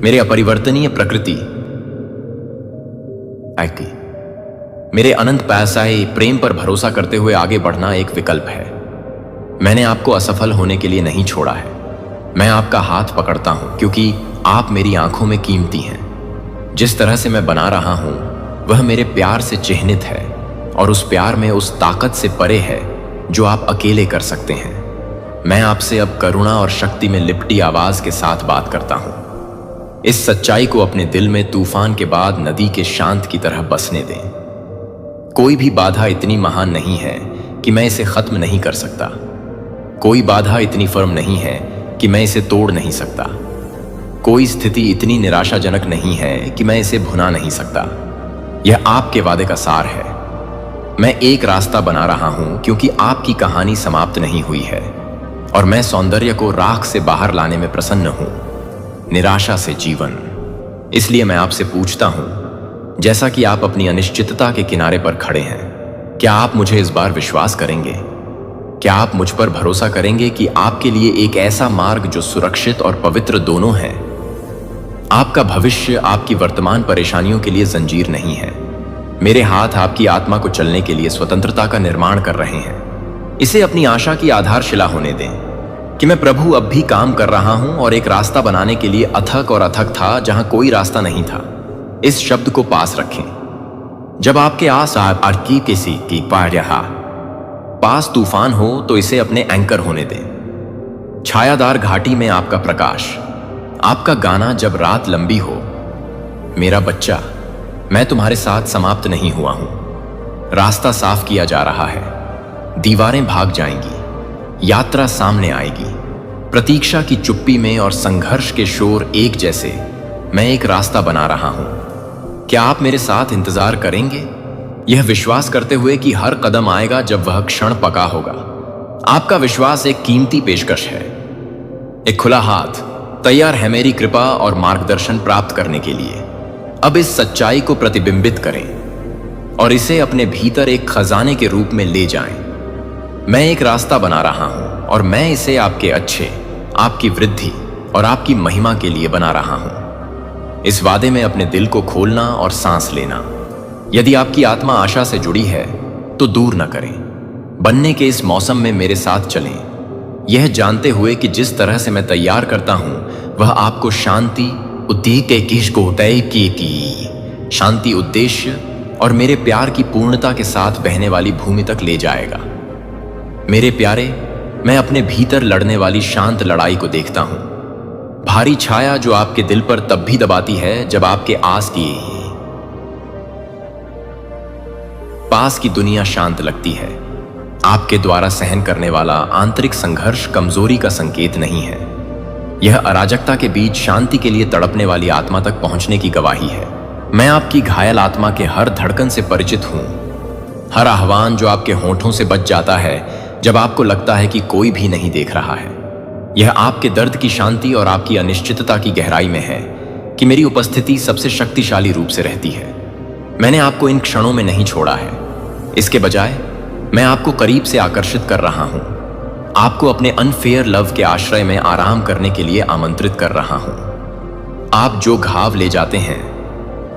मेरे अपरिवर्तनीय प्रकृति, मेरे अनंत पैसाए प्रेम पर भरोसा करते हुए आगे बढ़ना एक विकल्प है। मैंने आपको असफल होने के लिए नहीं छोड़ा है। मैं आपका हाथ पकड़ता हूं क्योंकि आप मेरी आंखों में कीमती हैं। जिस तरह से मैं बना रहा हूं वह मेरे प्यार से चिह्नित है, और उस प्यार में उस ताकत से परे है जो आप अकेले कर सकते हैं। मैं आपसे अब करुणा और शक्ति में लिपटी आवाज के साथ बात करता हूं। इस सच्चाई को अपने दिल में तूफान के बाद नदी के शांत की तरह बसने दें। कोई भी बाधा इतनी महान नहीं है कि मैं इसे खत्म नहीं कर सकता। कोई बाधा इतनी फर्म नहीं है कि मैं इसे तोड़ नहीं सकता। कोई स्थिति इतनी निराशाजनक नहीं है कि मैं इसे भुना नहीं सकता। यह आपके वादे का सार है। मैं एक रास्ता बना रहा हूं क्योंकि आपकी कहानी समाप्त नहीं हुई है, और मैं सौंदर्य को राख से बाहर लाने में प्रसन्न हूं, निराशा से जीवन। इसलिए मैं आपसे पूछता हूं, जैसा कि आप अपनी अनिश्चितता के किनारे पर खड़े हैं, क्या आप मुझे इस बार विश्वास करेंगे? क्या आप मुझ पर भरोसा करेंगे कि आपके लिए एक ऐसा मार्ग जो सुरक्षित और पवित्र दोनों है? आपका भविष्य आपकी वर्तमान परेशानियों के लिए जंजीर नहीं है। मेरे हाथ आपकी आत्मा को चलने के लिए स्वतंत्रता का निर्माण कर रहे हैं। इसे अपनी आशा की आधारशिला होने दें। कि मैं प्रभु अब भी काम कर रहा हूं और एक रास्ता बनाने के लिए अथक और अथक था जहां कोई रास्ता नहीं था। इस शब्द को पास रखें। जब आपके आस आरकी किसी की पास तूफान हो तो इसे अपने एंकर होने दें। छायादार घाटी में आपका प्रकाश, आपका गाना जब रात लंबी हो। मेरा बच्चा, मैं तुम्हारे साथ समाप्त नहीं हुआ हूं। रास्ता साफ किया जा रहा है। दीवारें भाग जाएंगी, यात्रा सामने आएगी। प्रतीक्षा की चुप्पी में और संघर्ष के शोर एक जैसे मैं एक रास्ता बना रहा हूं। क्या आप मेरे साथ इंतजार करेंगे, यह विश्वास करते हुए कि हर कदम आएगा जब वह क्षण पका होगा? आपका विश्वास एक कीमती पेशकश है, एक खुला हाथ तैयार है मेरी कृपा और मार्गदर्शन प्राप्त करने के लिए। अब इस सच्चाई को प्रतिबिंबित करें और इसे अपने भीतर एक खजाने के रूप में ले जाएं। मैं एक रास्ता बना रहा हूं और मैं इसे आपके अच्छे, आपकी वृद्धि और आपकी महिमा के लिए बना रहा हूं। इस वादे में अपने दिल को खोलना और सांस लेना। यदि आपकी आत्मा आशा से जुड़ी है तो दूर न करें। बनने के इस मौसम में मेरे साथ चलें, यह जानते हुए कि जिस तरह से मैं तैयार करता हूं वह आपको शांति, शांति, उद्देश्य और मेरे प्यार की पूर्णता के साथ बहने वाली भूमि तक ले जाएगा। मेरे प्यारे, मैं अपने भीतर लड़ने वाली शांत लड़ाई को देखता हूं। भारी छाया जो आपके दिल पर तब भी दबाती है जब आपके पास की दुनिया शांत लगती है। आपके द्वारा सहन करने वाला आंतरिक संघर्ष कमजोरी का संकेत नहीं है। यह अराजकता के बीच शांति के लिए तड़पने वाली आत्मा तक पहुंचने की गवाही है। मैं आपकी घायल आत्मा के हर धड़कन से परिचित हूं। हर आह्वान जो आपके होठों से बच जाता है जब आपको लगता है कि कोई भी नहीं देख रहा है। यह आपके दर्द की शांति और आपकी अनिश्चितता की गहराई में है कि मेरी उपस्थिति सबसे शक्तिशाली रूप से रहती है। मैंने आपको इन क्षणों में नहीं छोड़ा है। इसके बजाय मैं आपको करीब से आकर्षित कर रहा हूं। आपको अपने अनफेयर लव के आश्रय में आराम करने के लिए आमंत्रित कर रहा हूं। आप जो घाव ले जाते हैं,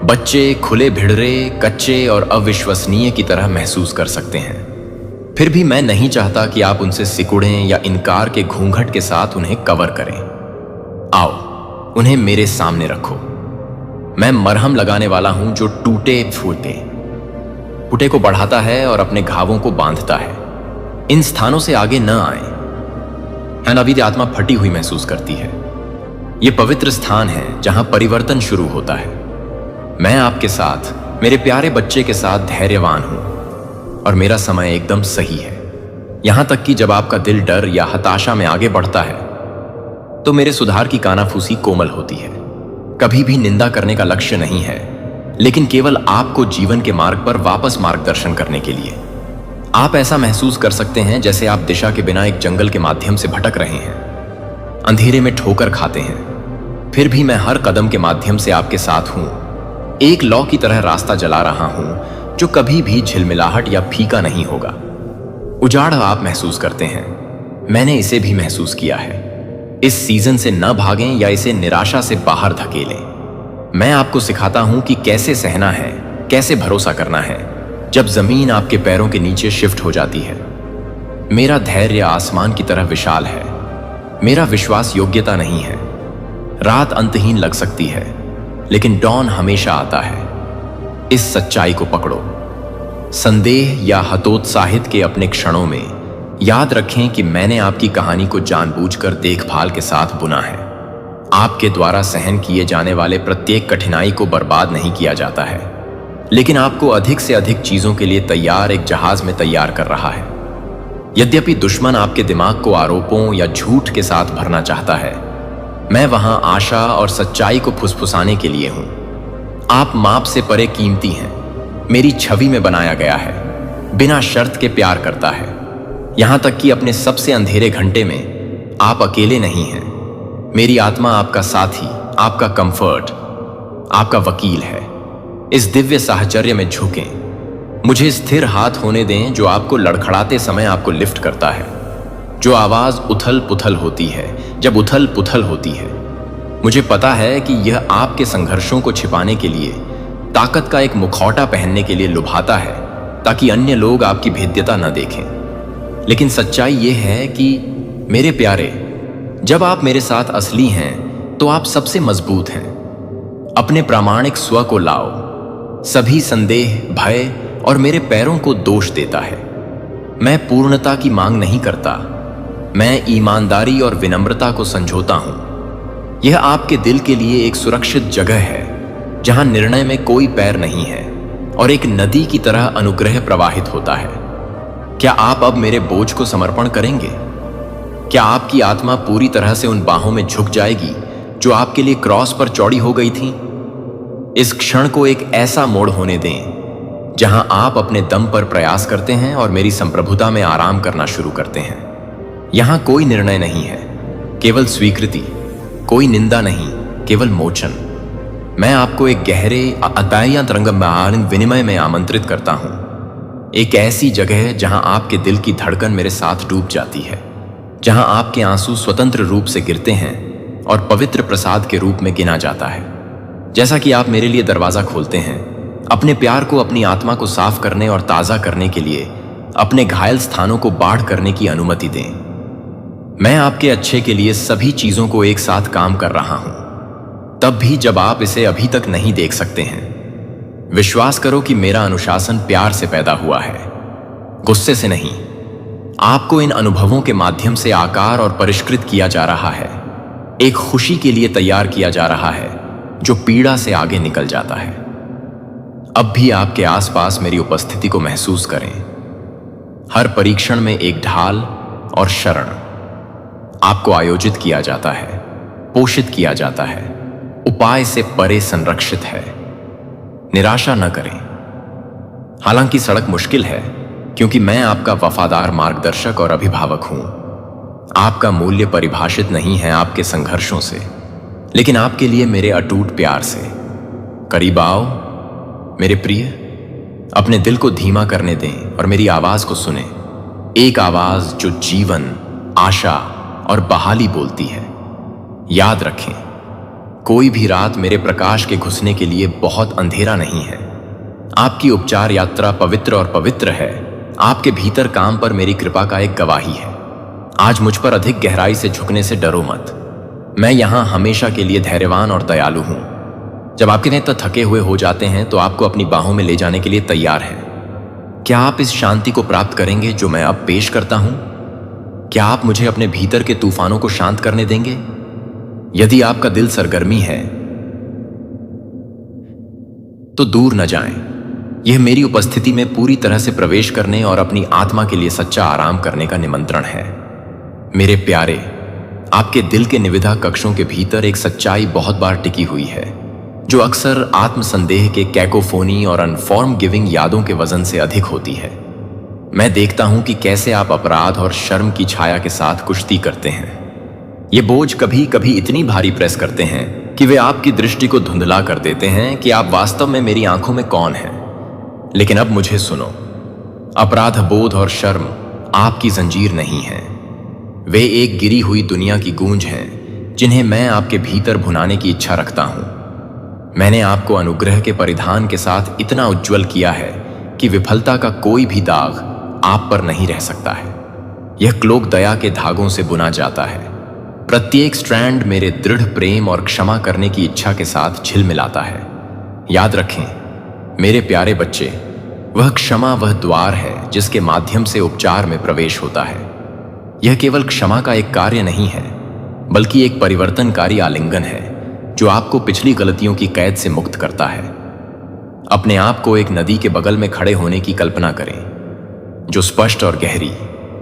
बच्चे खुले भिड़रे, कच्चे और अविश्वसनीय की तरह महसूस कर सकते हैं। फिर भी मैं नहीं चाहता कि आप उनसे सिकुड़ें या इनकार के घूंघट के साथ उन्हें कवर करें। आओ, उन्हें मेरे सामने रखो। मैं मरहम लगाने वाला हूं जो टूटे फूटे को बढ़ाता है और अपने घावों को बांधता है। इन स्थानों से आगे न आए। अभी आत्मा फटी हुई महसूस करती है। ये पवित्र स्थान है जहां परिवर्तन शुरू होता है। मैं आपके साथ, मेरे प्यारे बच्चे के साथ धैर्यवान हूं और मेरा समय एकदम सही है। यहां तक कि जब आपका दिल डर या हताशा में आगे बढ़ता है तो मेरे सुधार की कानाफूसी कोमल होती है। कभी भी निंदा करने का लक्ष्य नहीं है, लेकिन केवल आपको जीवन के मार्ग पर वापस मार्गदर्शन करने के लिए। आप ऐसा महसूस कर सकते हैं जैसे आप दिशा के बिना एक जंगल के माध्यम से भटक रहे हैं, अंधेरे में ठोकर खाते हैं। फिर भी मैं हर कदम के माध्यम से आपके साथ हूं, एक लौ की तरह रास्ता जला रहा हूं जो कभी भी झिलमिलाहट या फीका नहीं होगा। उजाड़ आप महसूस करते हैं, मैंने इसे भी महसूस किया है। इस सीजन से न भागें या इसे निराशा से बाहर धकेलें। मैं आपको सिखाता हूं कि कैसे सहना है, कैसे भरोसा करना है जब जमीन आपके पैरों के नीचे शिफ्ट हो जाती है। मेरा धैर्य आसमान की तरह विशाल है। मेरा विश्वास योग्यता नहीं है। रात अंतहीन लग सकती है, लेकिन डॉन हमेशा आता है। इस सच्चाई को पकड़ो। संदेह या हतोत्साहित के अपने क्षणों में याद रखें कि मैंने आपकी कहानी को जानबूझकर देखभाल के साथ बुना है। आपके द्वारा सहन किए जाने वाले प्रत्येक कठिनाई को बर्बाद नहीं किया जाता है, लेकिन आपको अधिक से अधिक चीजों के लिए तैयार एक जहाज में तैयार कर रहा है। यद्यपि दुश्मन आपके दिमाग को आरोपों या झूठ के साथ भरना चाहता है, मैं वहां आशा और सच्चाई को फुसफुसाने के लिए हूं। आप माप से परे कीमती हैं, मेरी छवि में बनाया गया है, बिना शर्त के प्यार करता है। यहां तक कि अपने सबसे अंधेरे घंटे में आप अकेले नहीं हैं। मेरी आत्मा आपका साथी, आपका कंफर्ट, आपका वकील है। इस दिव्य साहचर्य में झुकें। मुझे स्थिर हाथ होने दें जो आपको लड़खड़ाते समय आपको लिफ्ट करता है, जो आवाज उथल पुथल होती है जब उथल पुथल होती है। मुझे पता है कि यह आपके संघर्षों को छिपाने के लिए, ताकत का एक मुखौटा पहनने के लिए लुभाता है, ताकि अन्य लोग आपकी भेद्यता न देखें। लेकिन सच्चाई यह है कि मेरे प्यारे, जब आप मेरे साथ असली हैं तो आप सबसे मजबूत हैं। अपने प्रामाणिक स्व को लाओ। सभी संदेह, भय और मेरे पैरों को दोष देता है। मैं पूर्णता की मांग नहीं करता, मैं ईमानदारी और विनम्रता को संजोता हूं। यह आपके दिल के लिए एक सुरक्षित जगह है जहां निर्णय में कोई पैर नहीं है और एक नदी की तरह अनुग्रह प्रवाहित होता है। क्या आप अब मेरे बोझ को समर्पण करेंगे? क्या आपकी आत्मा पूरी तरह से उन बाहों में झुक जाएगी जो आपके लिए क्रॉस पर चौड़ी हो गई थी? इस क्षण को एक ऐसा मोड़ होने दें जहां आप अपने दम पर प्रयास करते हैं और मेरी संप्रभुता में आराम करना शुरू करते हैं। यहां कोई निर्णय नहीं है, केवल स्वीकृति। कोई निंदा नहीं, केवल मोचन। मैं आपको एक गहरे अतयंतरंग विनिमय में आमंत्रित करता हूं। एक ऐसी जगह जहां आपके दिल की धड़कन मेरे साथ डूब जाती है, जहां आपके आंसू स्वतंत्र रूप से गिरते हैं और पवित्र प्रसाद के रूप में गिना जाता है। जैसा कि आप मेरे लिए दरवाजा खोलते हैं, अपने प्यार को, अपनी आत्मा को साफ करने और ताजा करने के लिए अपने घायल स्थानों को बाढ़ करने की अनुमति दें। मैं आपके अच्छे के लिए सभी चीजों को एक साथ काम कर रहा हूं, तब भी जब आप इसे अभी तक नहीं देख सकते हैं। विश्वास करो कि मेरा अनुशासन प्यार से पैदा हुआ है, गुस्से से नहीं। आपको इन अनुभवों के माध्यम से आकार और परिष्कृत किया जा रहा है, एक खुशी के लिए तैयार किया जा रहा है जो पीड़ा से आगे निकल जाता है। अब भी आपके आसपास मेरी उपस्थिति को महसूस करें। हर परीक्षण में एक ढाल और शरण आपको आयोजित किया जाता है, पोषित किया जाता है, उपाय से परे संरक्षित है। निराशा न करें। हालांकि सड़क मुश्किल है, क्योंकि मैं आपका वफादार मार्गदर्शक और अभिभावक हूं। आपका मूल्य परिभाषित नहीं है आपके संघर्षों से, लेकिन आपके लिए मेरे अटूट प्यार से। करीब आओ मेरे प्रिय, अपने दिल को धीमा करने दें और मेरी आवाज को सुने। एक आवाज जो जीवन, आशा और बहाली बोलती है। याद रखें, कोई भी रात मेरे प्रकाश के घुसने के लिए बहुत अंधेरा नहीं है। आपकी उपचार यात्रा पवित्र और पवित्र है। आपके भीतर काम पर मेरी कृपा का एक गवाही है। आज मुझ पर अधिक गहराई से झुकने से डरो मत। मैं यहां हमेशा के लिए धैर्यवान और दयालु हूं। जब आपके नेत्र थके हुए हो जाते हैं तो आपको अपनी बाहों में ले जाने के लिए तैयार हैं। क्या आप इस शांति को प्राप्त करेंगे जो मैं अब पेश करता हूं? क्या आप मुझे अपने भीतर के तूफानों को शांत करने देंगे? यदि आपका दिल सरगर्मी है तो दूर न जाएं। यह मेरी उपस्थिति में पूरी तरह से प्रवेश करने और अपनी आत्मा के लिए सच्चा आराम करने का निमंत्रण है। मेरे प्यारे, आपके दिल के निविदा कक्षों के भीतर एक सच्चाई बहुत बार टिकी हुई है, जो अक्सर आत्मसंदेह के कैकोफोनी और अनफॉर्म गिविंग यादों के वजन से अधिक होती है। मैं देखता हूं कि कैसे आप अपराध और शर्म की छाया के साथ कुश्ती करते हैं। ये बोझ कभी कभी इतनी भारी प्रेस करते हैं कि वे आपकी दृष्टि को धुंधला कर देते हैं कि आप वास्तव में मेरी आंखों में कौन हैं। लेकिन अब मुझे सुनो, अपराध बोध और शर्म आपकी जंजीर नहीं है। वे एक गिरी हुई दुनिया की गूंज हैं जिन्हें मैं आपके भीतर भुनाने की इच्छा रखता हूं। मैंने आपको अनुग्रह के परिधान के साथ इतना उज्जवल किया है कि विफलता का कोई भी दाग आप पर नहीं रह सकता है। यह क्लोक दया के धागों से बुना जाता है। प्रत्येक स्ट्रैंड मेरे दृढ़ प्रेम और क्षमा करने की इच्छा के साथ झिलमिलाता है। याद रखें मेरे प्यारे बच्चे, वह क्षमा वह द्वार है जिसके माध्यम से उपचार में प्रवेश होता है। यह केवल क्षमा का एक कार्य नहीं है, बल्कि एक परिवर्तनकारी आलिंगन है जो आपको पिछली गलतियों की कैद से मुक्त करता है। अपने आप को एक नदी के बगल में खड़े होने की कल्पना करें, जो स्पष्ट और गहरी,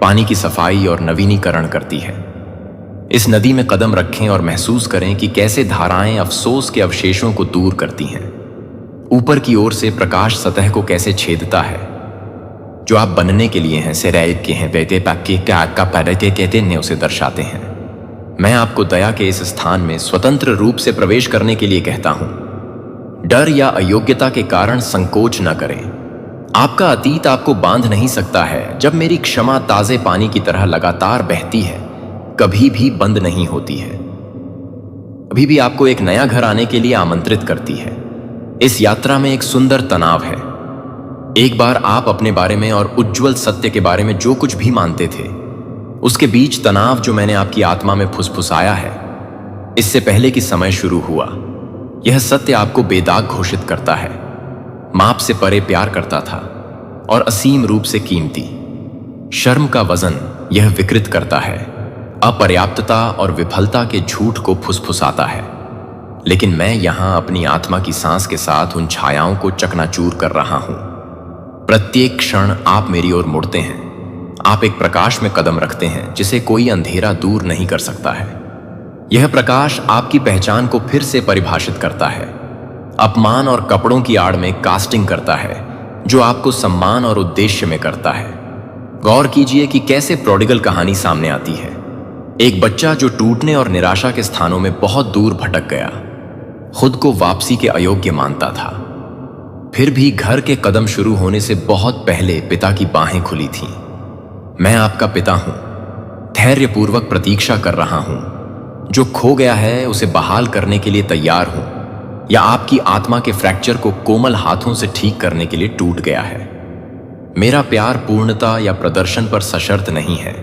पानी की सफाई और नवीनीकरण करती है। इस नदी में कदम रखें और महसूस करें कि कैसे धाराएं अफसोस के अवशेषों को दूर करती हैं। ऊपर की ओर से प्रकाश सतह को कैसे छेदता है। जो आप बनने के लिए हैं, सेरैब के हैं, बेटे पैके का पैरके कहते हैं, उसे दर्शाते हैं। मैं आपको दया के इस स्थान में स्वतंत्र रूप से प्रवेश करने के लिए कहता हूं। डर या अयोग्यता के कारण संकोच न करें। आपका अतीत आपको बांध नहीं सकता है। जब मेरी क्षमा ताजे पानी की तरह लगातार बहती है, कभी भी बंद नहीं होती है, अभी भी आपको एक नया घर आने के लिए आमंत्रित करती है। इस यात्रा में एक सुंदर तनाव है। एक बार आप अपने बारे में और उज्जवल सत्य के बारे में जो कुछ भी मानते थे, उसके बीच तनाव जो मैंने आपकी आत्मा में फुसफुसाया है इससे पहले कि समय शुरू हुआ, यह सत्य आपको बेदाग घोषित करता है। माप से परे प्यार करता था और असीम रूप से कीमती। शर्म का वजन यह विकृत करता है, अपर्याप्तता और विफलता के झूठ को फुसफुसाता है। लेकिन मैं यहां अपनी आत्मा की सांस के साथ उन छायाओं को चकनाचूर कर रहा हूं। प्रत्येक क्षण आप मेरी ओर मुड़ते हैं। आप एक प्रकाश में कदम रखते हैं जिसे कोई अंधेरा दूर नहीं कर सकता है। यह प्रकाश आपकी पहचान को फिर से परिभाषित करता है, अपमान और कपड़ों की आड़ में कास्टिंग करता है जो आपको सम्मान और उद्देश्य में करता है। गौर कीजिए कि कैसे प्रोडिगल कहानी सामने आती है। एक बच्चा जो टूटने और निराशा के स्थानों में बहुत दूर भटक गया, खुद को वापसी के अयोग्य मानता था। फिर भी घर के कदम शुरू होने से बहुत पहले पिता की बाहें खुली थीं। मैं आपका पिता हूं, धैर्यपूर्वक प्रतीक्षा कर रहा हूं। जो खो गया है उसे बहाल करने के लिए तैयार हूं, या आपकी आत्मा के फ्रैक्चर को कोमल हाथों से ठीक करने के लिए टूट गया है। मेरा प्यार पूर्णता या प्रदर्शन पर सशर्त नहीं है,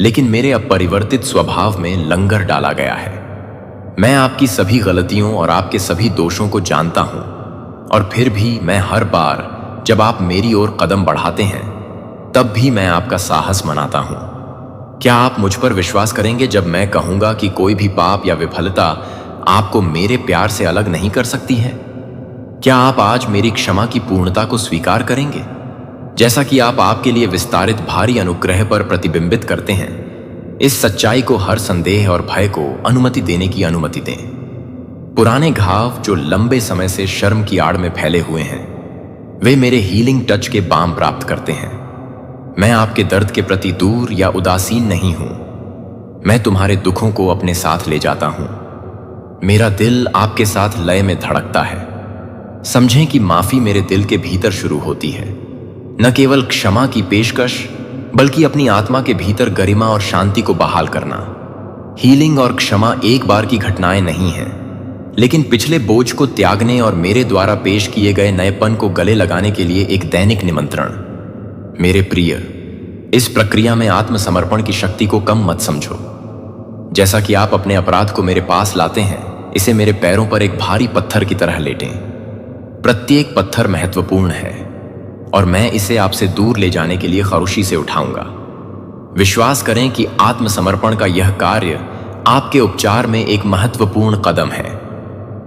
लेकिन मेरे अपरिवर्तित स्वभाव में लंगर डाला गया है। मैं आपकी सभी गलतियों और आपके सभी दोषों को जानता हूं, और फिर भी मैं हर बार जब आप मेरी ओर कदम बढ़ाते हैं तब भी मैं आपका साहस मनाता हूं। क्या आप मुझ पर विश्वास करेंगे जब मैं कहूंगा कि कोई भी पाप या विफलता आपको मेरे प्यार से अलग नहीं कर सकती है? क्या आप आज मेरी क्षमा की पूर्णता को स्वीकार करेंगे, जैसा कि आप आपके लिए विस्तारित भारी अनुग्रह पर प्रतिबिंबित करते हैं? इस सच्चाई को हर संदेह और भय को अनुमति देने की अनुमति दें। पुराने घाव जो लंबे समय से शर्म की आड़ में फैले हुए हैं, वे मेरे हीलिंग टच के बाम प्राप्त करते हैं। मैं आपके दर्द के प्रति दूर या उदासीन नहीं हूं। मैं तुम्हारे दुखों को अपने साथ ले जाता हूं। मेरा दिल आपके साथ लय में धड़कता है। समझें कि माफी मेरे दिल के भीतर शुरू होती है, न केवल क्षमा की पेशकश, बल्कि अपनी आत्मा के भीतर गरिमा और शांति को बहाल करना। हीलिंग और क्षमा एक बार की घटनाएं नहीं हैं, लेकिन पिछले बोझ को त्यागने और मेरे द्वारा पेश किए गए नएपन को गले लगाने के लिए एक दैनिक निमंत्रण। मेरे प्रिय, इस प्रक्रिया में आत्मसमर्पण की शक्ति को कम मत समझो। जैसा कि आप अपने अपराध को मेरे पास लाते हैं, इसे मेरे पैरों पर एक भारी पत्थर की तरह लेटें। प्रत्येक पत्थर महत्वपूर्ण है और मैं इसे आपसे दूर ले जाने के लिए खरोशी से उठाऊंगा। विश्वास करें कि आत्मसमर्पण का यह कार्य आपके उपचार में एक महत्वपूर्ण कदम है।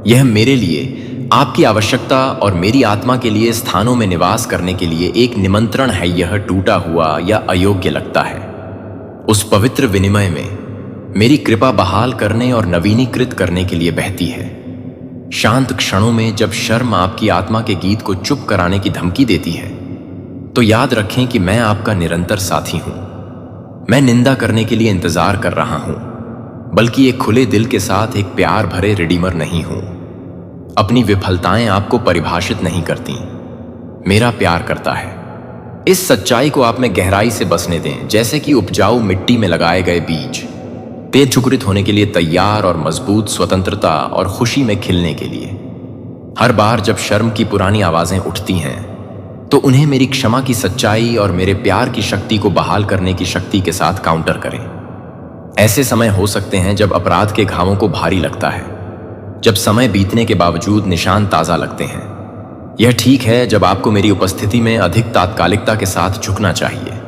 यह मेरे लिए, आपकी आवश्यकता और मेरी आत्मा के लिए स्थानों में निवास करने के लिए एक निमंत्रण है। यह टूटा हुआ या अयोग्य लगता है, उस पवित्र विनिमय में मेरी कृपा बहाल करने और नवीनीकृत करने के लिए बहती है। शांत क्षणों में जब शर्म आपकी आत्मा के गीत को चुप कराने की धमकी देती है, तो याद रखें कि मैं आपका निरंतर साथी हूं। मैं निंदा करने के लिए इंतजार कर रहा हूं, बल्कि एक खुले दिल के साथ एक प्यार भरे रिडीमर नहीं हूं। अपनी विफलताएं आपको परिभाषित नहीं करती, मेरा प्यार करता है। इस सच्चाई को आप में गहराई से बसने दें, जैसे कि उपजाऊ मिट्टी में लगाए गए बीज पेट होने के लिए तैयार और मजबूत, स्वतंत्रता और खुशी में खिलने के लिए। हर बार जब शर्म की पुरानी आवाजें उठती हैं, तो उन्हें मेरी क्षमा की सच्चाई और मेरे प्यार की शक्ति को बहाल करने की शक्ति के साथ काउंटर करें। ऐसे समय हो सकते हैं जब अपराध के घावों को भारी लगता है, जब समय बीतने के बावजूद निशान ताजा लगते हैं। यह ठीक है जब आपको मेरी उपस्थिति में अधिक तात्कालिकता के साथ झुकना चाहिए।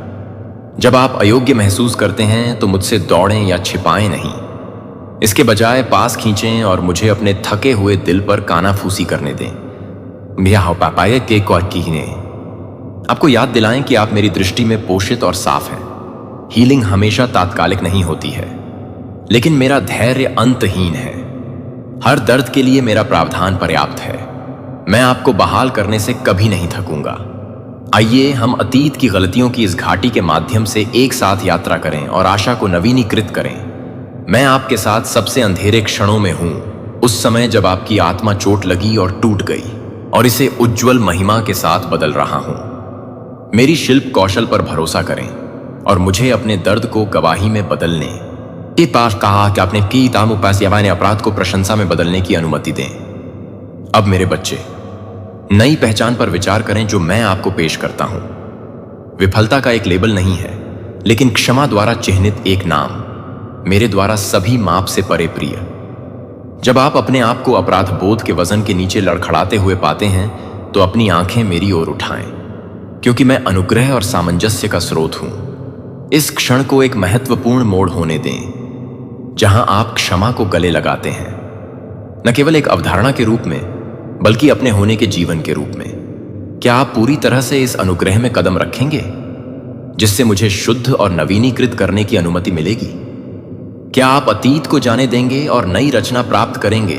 जब आप अयोग्य महसूस करते हैं तो मुझसे दौड़ें या छिपाएं नहीं, इसके बजाय पास खींचें और मुझे अपने थके हुए दिल पर कानाफूसी करने दें। आपको याद दिलाएं कि आप मेरी दृष्टि में पोषित और साफ हैं। हीलिंग हमेशा तात्कालिक नहीं होती है, लेकिन मेरा धैर्य अंतहीन है। हर दर्द के लिए मेरा प्रावधान पर्याप्त है। मैं आपको बहाल करने से कभी नहीं थकूंगा। आइए हम अतीत की गलतियों की इस घाटी के माध्यम से एक साथ यात्रा करें और आशा को नवीनीकृत करें। मैं आपके साथ सबसे अंधेरे क्षणों में हूं, उस समय जब आपकी आत्मा चोट लगी और टूट गई, और इसे उज्जवल महिमा के साथ बदल रहा हूं। मेरी शिल्प कौशल पर भरोसा करें और मुझे अपने दर्द को गवाही में बदलने के पास कहा कि अपने की तामुपास्यावाने अपराध को प्रशंसा में बदलने की अनुमति दें। अब मेरे बच्चे, नई पहचान पर विचार करें जो मैं आपको पेश करता हूं। विफलता का एक लेबल नहीं है, लेकिन क्षमा द्वारा चिह्नित एक नाम, मेरे द्वारा सभी माप से परे प्रिय। जब आप अपने आप को अपराध बोध के वजन के नीचे लड़खड़ाते हुए पाते हैं तो अपनी आंखें मेरी ओर उठाएं, क्योंकि मैं अनुग्रह और सामंजस्य का स्रोत हूं। इस क्षण को एक महत्वपूर्ण मोड़ होने दें जहां आप क्षमा को गले लगाते हैं, न केवल एक अवधारणा के रूप में बल्कि अपने होने के जीवन के रूप में। क्या आप पूरी तरह से इस अनुग्रह में कदम रखेंगे जिससे मुझे शुद्ध और नवीनीकृत करने की अनुमति मिलेगी? क्या आप अतीत को जाने देंगे और नई रचना प्राप्त करेंगे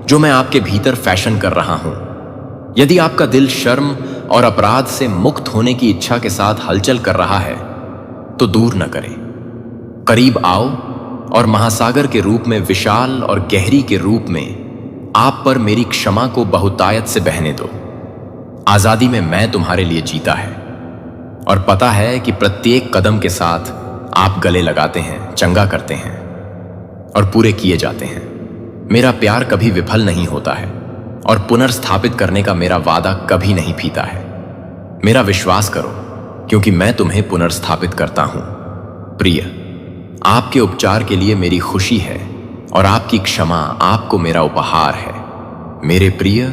जो मैं आपके भीतर फैशन कर रहा हूं? यदि आपका दिल शर्म और अपराध से मुक्त होने की इच्छा के साथ हलचल कर रहा है तो दूर न करें, करीब आओ और महासागर के रूप में विशाल और गहरी के रूप में आप पर मेरी क्षमा को बहुतायत से बहने दो। आजादी में मैं तुम्हारे लिए जीता है और पता है कि प्रत्येक कदम के साथ आप गले लगाते हैं, चंगा करते हैं और पूरे किए जाते हैं। मेरा प्यार कभी विफल नहीं होता है और पुनर्स्थापित करने का मेरा वादा कभी नहीं फीता है। मेरा विश्वास करो क्योंकि मैं तुम्हें पुनर्स्थापित करता हूं। प्रिय, आपके उपचार के लिए मेरी खुशी है और आपकी क्षमा आपको मेरा उपहार है। मेरे प्रिय,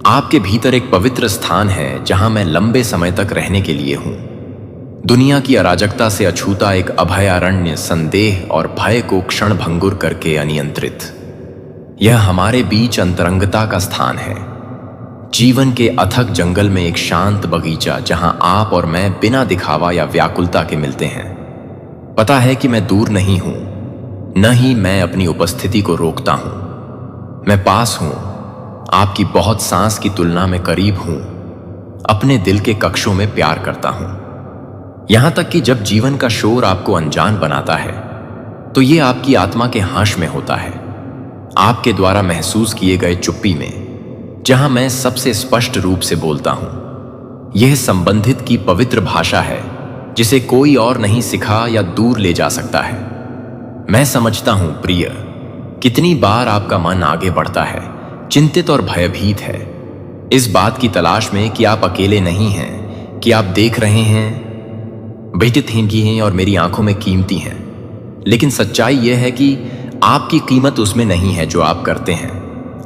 आपके भीतर एक पवित्र स्थान है जहां मैं लंबे समय तक रहने के लिए हूं। दुनिया की अराजकता से अछूता एक अभयारण्य, संदेह और भय को क्षण भंगुर करके अनियंत्रित। यह हमारे बीच अंतरंगता का स्थान है, जीवन के अथक जंगल में एक शांत बगीचा जहां आप और मैं बिना दिखावा या व्याकुलता के मिलते हैं। पता है कि मैं दूर नहीं हूं, न ही मैं अपनी उपस्थिति को रोकता हूं। मैं पास हूं, आपकी बहुत सांस की तुलना में करीब हूं, अपने दिल के कक्षों में प्यार करता हूं। यहां तक कि जब जीवन का शोर आपको अनजान बनाता है तो ये आपकी आत्मा के हाश में होता है, आपके द्वारा महसूस किए गए चुप्पी में, जहां मैं सबसे स्पष्ट रूप से बोलता हूं। यह संबंधित की पवित्र भाषा है जिसे कोई और नहीं सिखा या दूर ले जा सकता है। मैं समझता हूं प्रिय, कितनी बार आपका मन आगे बढ़ता है, चिंतित और भयभीत है, इस बात की तलाश में कि आप अकेले नहीं हैं, कि आप देख रहे हैं बेटी थींगी हैं और मेरी आंखों में कीमती हैं। लेकिन सच्चाई यह है कि आपकी कीमत उसमें नहीं है जो आप करते हैं,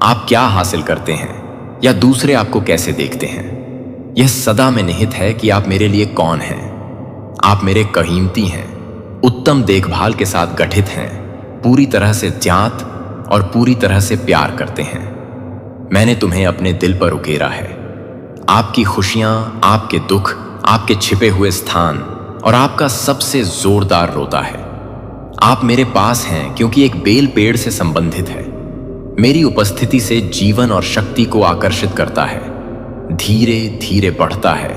आप क्या हासिल करते हैं या दूसरे आपको कैसे देखते हैं। यह सदा में निहित है कि आप मेरे लिए कौन हैं। आप मेरे कीमती हैं, उत्तम देखभाल के साथ गठित हैं, पूरी तरह से ज्ञात और पूरी तरह से प्यार करते हैं। मैंने तुम्हें अपने दिल पर उकेरा है। आपकी खुशियां, आपके दुख, आपके छिपे हुए स्थान और आपका सबसे जोरदार रोता है। आप मेरे पास हैं क्योंकि एक बेल पेड़ से संबंधित है। मेरी उपस्थिति से जीवन और शक्ति को आकर्षित करता है, धीरे धीरे बढ़ता है,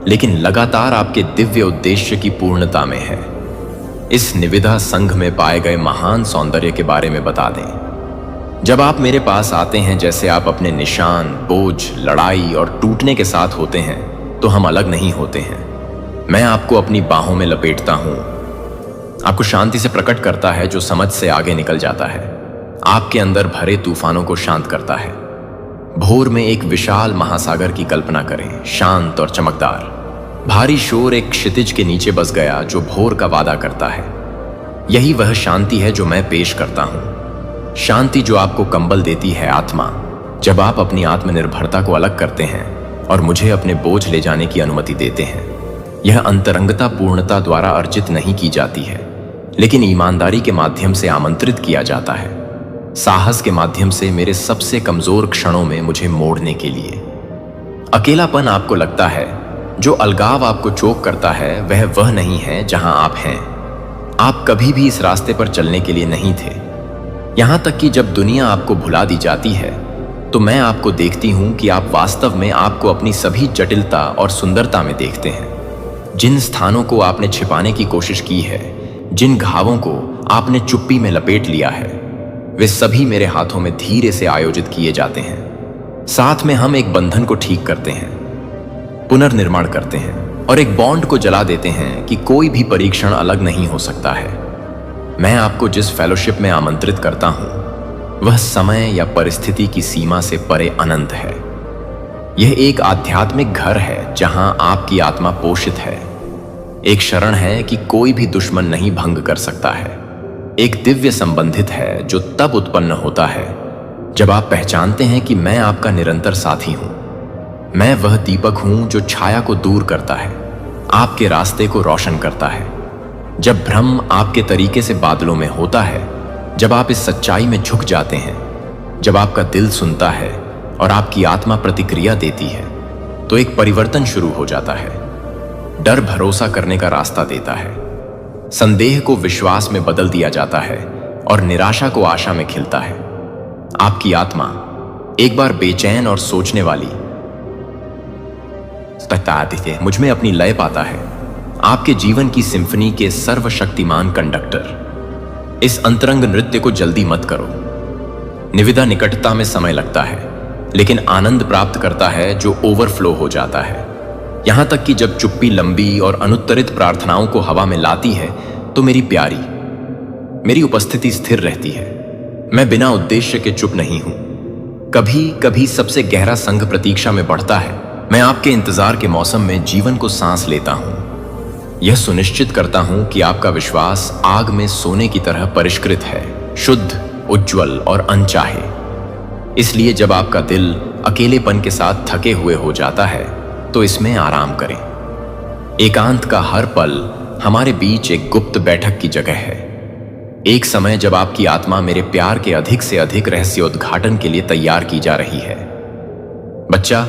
लेकिन लगातार आपके दिव्य उद्देश्य की पूर्णता में है। इस निविदा संघ में पाए गए महान सौंदर्य के बारे में बता दें। जब आप मेरे पास आते हैं जैसे आप अपने निशान, बोझ, लड़ाई और टूटने के साथ होते हैं, तो हम अलग नहीं होते हैं। मैं आपको अपनी बाहों में लपेटता हूं, आपको शांति से प्रकट करता है जो समझ से आगे निकल जाता है, आपके अंदर भरे तूफानों को शांत करता है। भोर में एक विशाल महासागर की कल्पना करें, शांत और चमकदार। भारी शोर एक क्षितिज के नीचे बस गया जो भोर का वादा करता है। यही वह शांति है जो मैं पेश करता हूं, शांति जो आपको कंबल देती है आत्मा, जब आप अपनी आत्मनिर्भरता को अलग करते हैं और मुझे अपने बोझ ले जाने की अनुमति देते हैं। यह अंतरंगता पूर्णता द्वारा अर्जित नहीं की जाती है, लेकिन ईमानदारी के माध्यम से आमंत्रित किया जाता है, साहस के माध्यम से मेरे सबसे कमजोर क्षणों में मुझे मोड़ने के लिए। अकेलापन आपको लगता है, जो अलगाव आपको चोक करता है, वह नहीं है जहां आप हैं। आप कभी भी इस रास्ते पर चलने के लिए नहीं थे। यहां तक कि जब दुनिया आपको भुला दी जाती है तो मैं आपको देखती हूं कि आप वास्तव में आपको अपनी सभी जटिलता और सुंदरता में देखते हैं। जिन स्थानों को आपने छिपाने की कोशिश की है, जिन घावों को आपने चुप्पी में लपेट लिया है, वे सभी मेरे हाथों में धीरे से आयोजित किए जाते हैं। साथ में हम एक बंधन को ठीक करते हैं, पुनर्निर्माण करते हैं और एक बॉन्ड को जला देते हैं कि कोई भी परीक्षण अलग नहीं हो सकता है। मैं आपको जिस फेलोशिप में आमंत्रित करता हूं, वह समय या परिस्थिति की सीमा से परे अनंत है। यह एक आध्यात्मिक घर है जहां आपकी आत्मा पोषित है। एक शरण है कि कोई भी दुश्मन नहीं भंग कर सकता है। एक दिव्य संबंधित है जो तब उत्पन्न होता है जब आप पहचानते हैं कि मैं आपका निरंतर साथी हूं। मैं वह दीपक हूं जो छाया को दूर करता है, आपके रास्ते को रोशन करता है। जब भ्रम आपके तरीके से बादलों में होता है, जब आप इस सच्चाई में झुक जाते हैं, जब आपका दिल सुनता है और आपकी आत्मा प्रतिक्रिया देती है, तो एक परिवर्तन शुरू हो जाता है। डर भरोसा करने का रास्ता देता है, संदेह को विश्वास में बदल दिया जाता है और निराशा को आशा में खिलता है। आपकी आत्मा एक बार बेचैन और सोचने वाली मुझ में अपनी लय पाता है, आपके जीवन की सिम्फनी के सर्वशक्तिमान कंडक्टर। इस अंतरंग नृत्य को जल्दी मत करो। निविदा निकटता में समय लगता है, लेकिन आनंद प्राप्त करता है जो ओवरफ्लो हो जाता है। यहां तक कि जब चुप्पी लंबी और अनुत्तरित प्रार्थनाओं को हवा में लाती है, तो मेरी उपस्थिति स्थिर रहती है। मैं बिना उद्देश्य के चुप नहीं हूं। कभी कभी सबसे गहरा संग प्रतीक्षा में बढ़ता है। मैं आपके इंतजार के मौसम में जीवन को सांस लेता हूं। यह सुनिश्चित करता हूं कि आपका विश्वास आग में सोने की तरह परिष्कृत है, शुद्ध, उज्जवल और अनचाहे। इसलिए जब आपका दिल अकेलेपन के साथ थके हुए हो जाता है, तो इसमें आराम करें। एकांत का हर पल हमारे बीच एक गुप्त बैठक की जगह है। एक समय जब आपकी आत्मा मेरे प्यार के अधिक से अधिक रहस्योद्घाटन के लिए तैयार की जा रही है। बच्चा,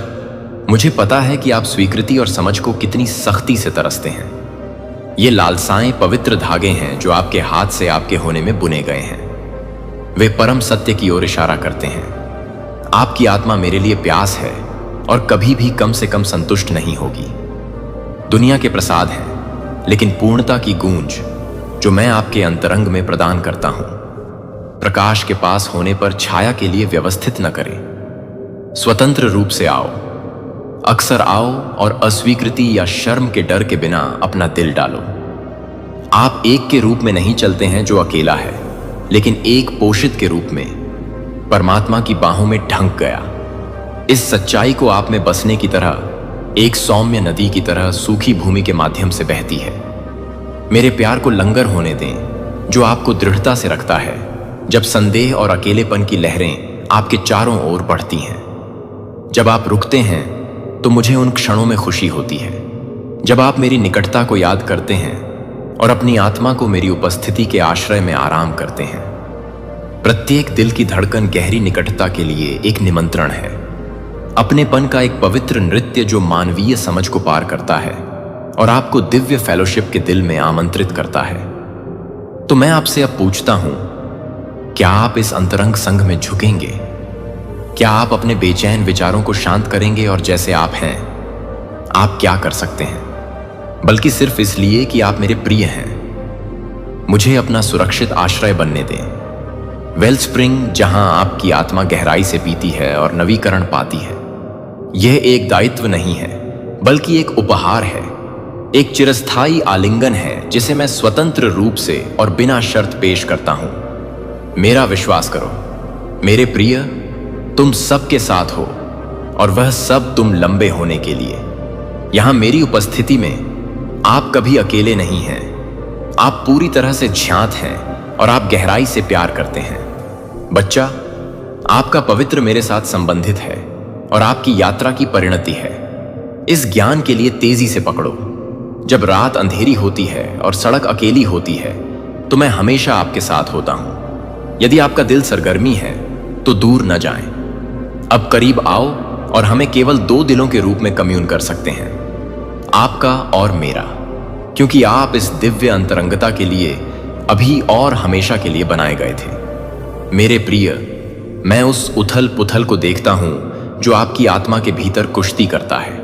मुझे पता है कि आप स्वीकृति और समझ को कितनी सख्ती से तरसते हैं। ये लालसाएं पवित्र धागे हैं जो आपके हाथ से आपके होने में बुने गए हैं। वे परम सत्य की ओर इशारा करते हैं। आपकी आत्मा मेरे लिए प्यास है और कभी भी कम से कम संतुष्ट नहीं होगी। दुनिया के प्रसाद हैं, लेकिन पूर्णता की गूंज जो मैं आपके अंतरंग में प्रदान करता हूं। प्रकाश के पास होने पर छाया के लिए व्यवस्थित न करें। स्वतंत्र रूप से आओ, अक्सर आओ और अस्वीकृति या शर्म के डर के बिना अपना दिल डालो। आप एक के रूप में नहीं चलते हैं जो अकेला है, लेकिन एक पोषित के रूप में परमात्मा की बाहों में ढंक गया। इस सच्चाई को आप में बसने की तरह एक सौम्य नदी की तरह सूखी भूमि के माध्यम से बहती है। मेरे प्यार को लंगर होने दें जो आपको दृढ़ता से रखता है जब संदेह और अकेलेपन की लहरें आपके चारों ओर बढ़ती हैं। जब आप रुकते हैं तो मुझे उन क्षणों में खुशी होती है जब आप मेरी निकटता को याद करते हैं और अपनी आत्मा को मेरी उपस्थिति के आश्रय में आराम करते हैं। प्रत्येक दिल की धड़कन गहरी निकटता के लिए एक निमंत्रण है, अपनेपन का एक पवित्र नृत्य जो मानवीय समझ को पार करता है और आपको दिव्य फेलोशिप के दिल में आमंत्रित करता है। तो मैं आपसे अब पूछता हूं, क्या आप इस अंतरंग संघ में झुकेंगे? क्या आप अपने बेचैन विचारों को शांत करेंगे और जैसे आप हैं, आप क्या कर सकते हैं, बल्कि सिर्फ इसलिए कि आप मेरे प्रिय हैं, मुझे अपना सुरक्षित आश्रय बनने दें। वेलस्प्रिंग जहां आपकी आत्मा गहराई से पीती है और नवीकरण पाती है। यह एक दायित्व नहीं है, बल्कि एक उपहार है, एक चिरस्थायी आलिंगन है जिसे मैं स्वतंत्र रूप से और बिना शर्त पेश करता हूं। मेरा विश्वास करो मेरे प्रिय, तुम सबके साथ हो और वह सब तुम लंबे होने के लिए। यहां मेरी उपस्थिति में आप कभी अकेले नहीं हैं। आप पूरी तरह से ज्ञात हैं और आप गहराई से प्यार करते हैं। बच्चा, आपका पवित्र मेरे साथ संबंधित है और आपकी यात्रा की परिणति है। इस ज्ञान के लिए तेजी से पकड़ो। जब रात अंधेरी होती है और सड़क अकेली होती है, तो मैं हमेशा आपके साथ होता हूं। यदि आपका दिल सरगर्मी है तो दूर न जाएं। अब करीब आओ और हमें केवल दो दिलों के रूप में कम्यून कर सकते हैं, आपका और मेरा, क्योंकि आप इस दिव्य अंतरंगता के लिए अभी और हमेशा के लिए बनाए गए थे। मेरे प्रिय, मैं उस उथल पुथल को देखता हूं जो आपकी आत्मा के भीतर कुश्ती करता है।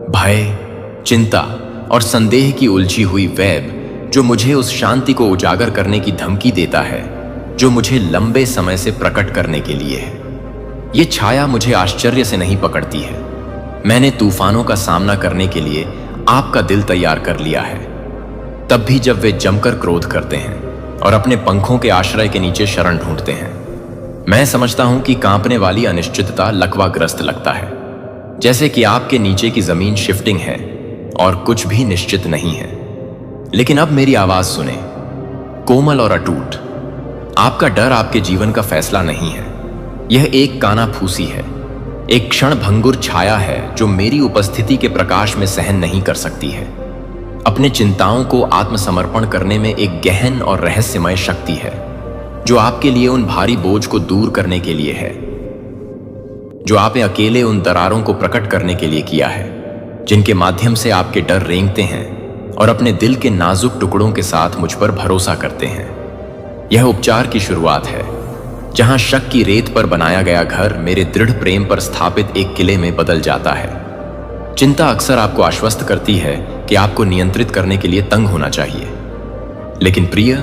भय, चिंता और संदेह की उलझी हुई वेब जो मुझे उस शांति को उजागर करने की धमकी देता है जो मुझे लंबे समय से प्रकट करने के लिए है। ये छाया मुझे आश्चर्य से नहीं पकड़ती है। मैंने तूफानों का सामना करने के लिए आपका दिल तैयार कर लिया है, तब भी जब वे जमकर क्रोध करते हैं और अपने पंखों के आश्रय के नीचे शरण ढूंढते हैं। मैं समझता हूं कि कांपने वाली अनिश्चितता लकवाग्रस्त लगता है, जैसे कि आपके नीचे की जमीन शिफ्टिंग है और कुछ भी निश्चित नहीं है। लेकिन अब मेरी आवाज सुने, कोमल और अटूट। आपका डर आपके जीवन का फैसला नहीं है। यह एक कानाफूसी है, एक क्षण भंगुर छाया है जो मेरी उपस्थिति के प्रकाश में सहन नहीं कर सकती है। अपने चिंताओं को आत्मसमर्पण करने में एक गहन और रहस्यमय शक्ति है जो आपके लिए उन भारी बोझ को दूर करने के लिए है, जो आपने अकेले उन दरारों को प्रकट करने के लिए किया है जिनके माध्यम से आपके डर रेंगते हैं और अपने दिल के नाजुक टुकड़ों के साथ मुझ पर भरोसा करते हैं। यह उपचार की शुरुआत है, जहां शक की रेत पर बनाया गया घर मेरे दृढ़ प्रेम पर स्थापित एक किले में बदल जाता है। चिंता अक्सर आपको आश्वस्त करती है कि आपको नियंत्रित करने के लिए तंग होना चाहिए, लेकिन प्रिय,